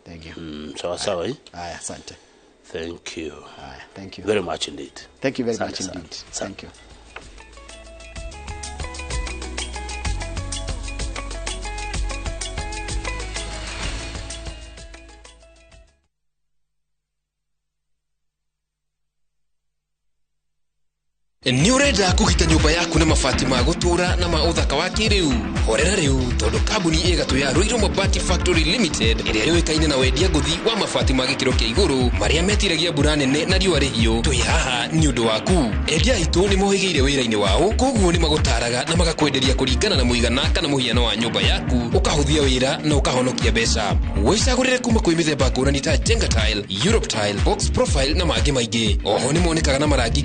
thank you sawa aya asante. Thank you. Thank you very much indeed. Thank you very much indeed. Thank you. Ni urenda kugita nyumba yaku na mabati ma gutura na ma uthaka wa kiriu horera riu tondu kambuni igatu ya Ruiru Mabati Factory Limited iria riwekaine na wendia nguthi wa mabati ma gikiro kia iguru maria metiragia mbura nene na riua rihio twi haha ni undu waku endia itu ni mohigeire wira-ini wao koguo ni magutaraga na magakwenderia kuringana na muigana kana muhiano wa nyumba yaku ukahuthia wira na ukahonokia mbeca wicagurire kuma kwi mithemba ngurani ta Jenga Tile, Europe Tile, Box Profile na mangi maingi oho ni monekaga na marangi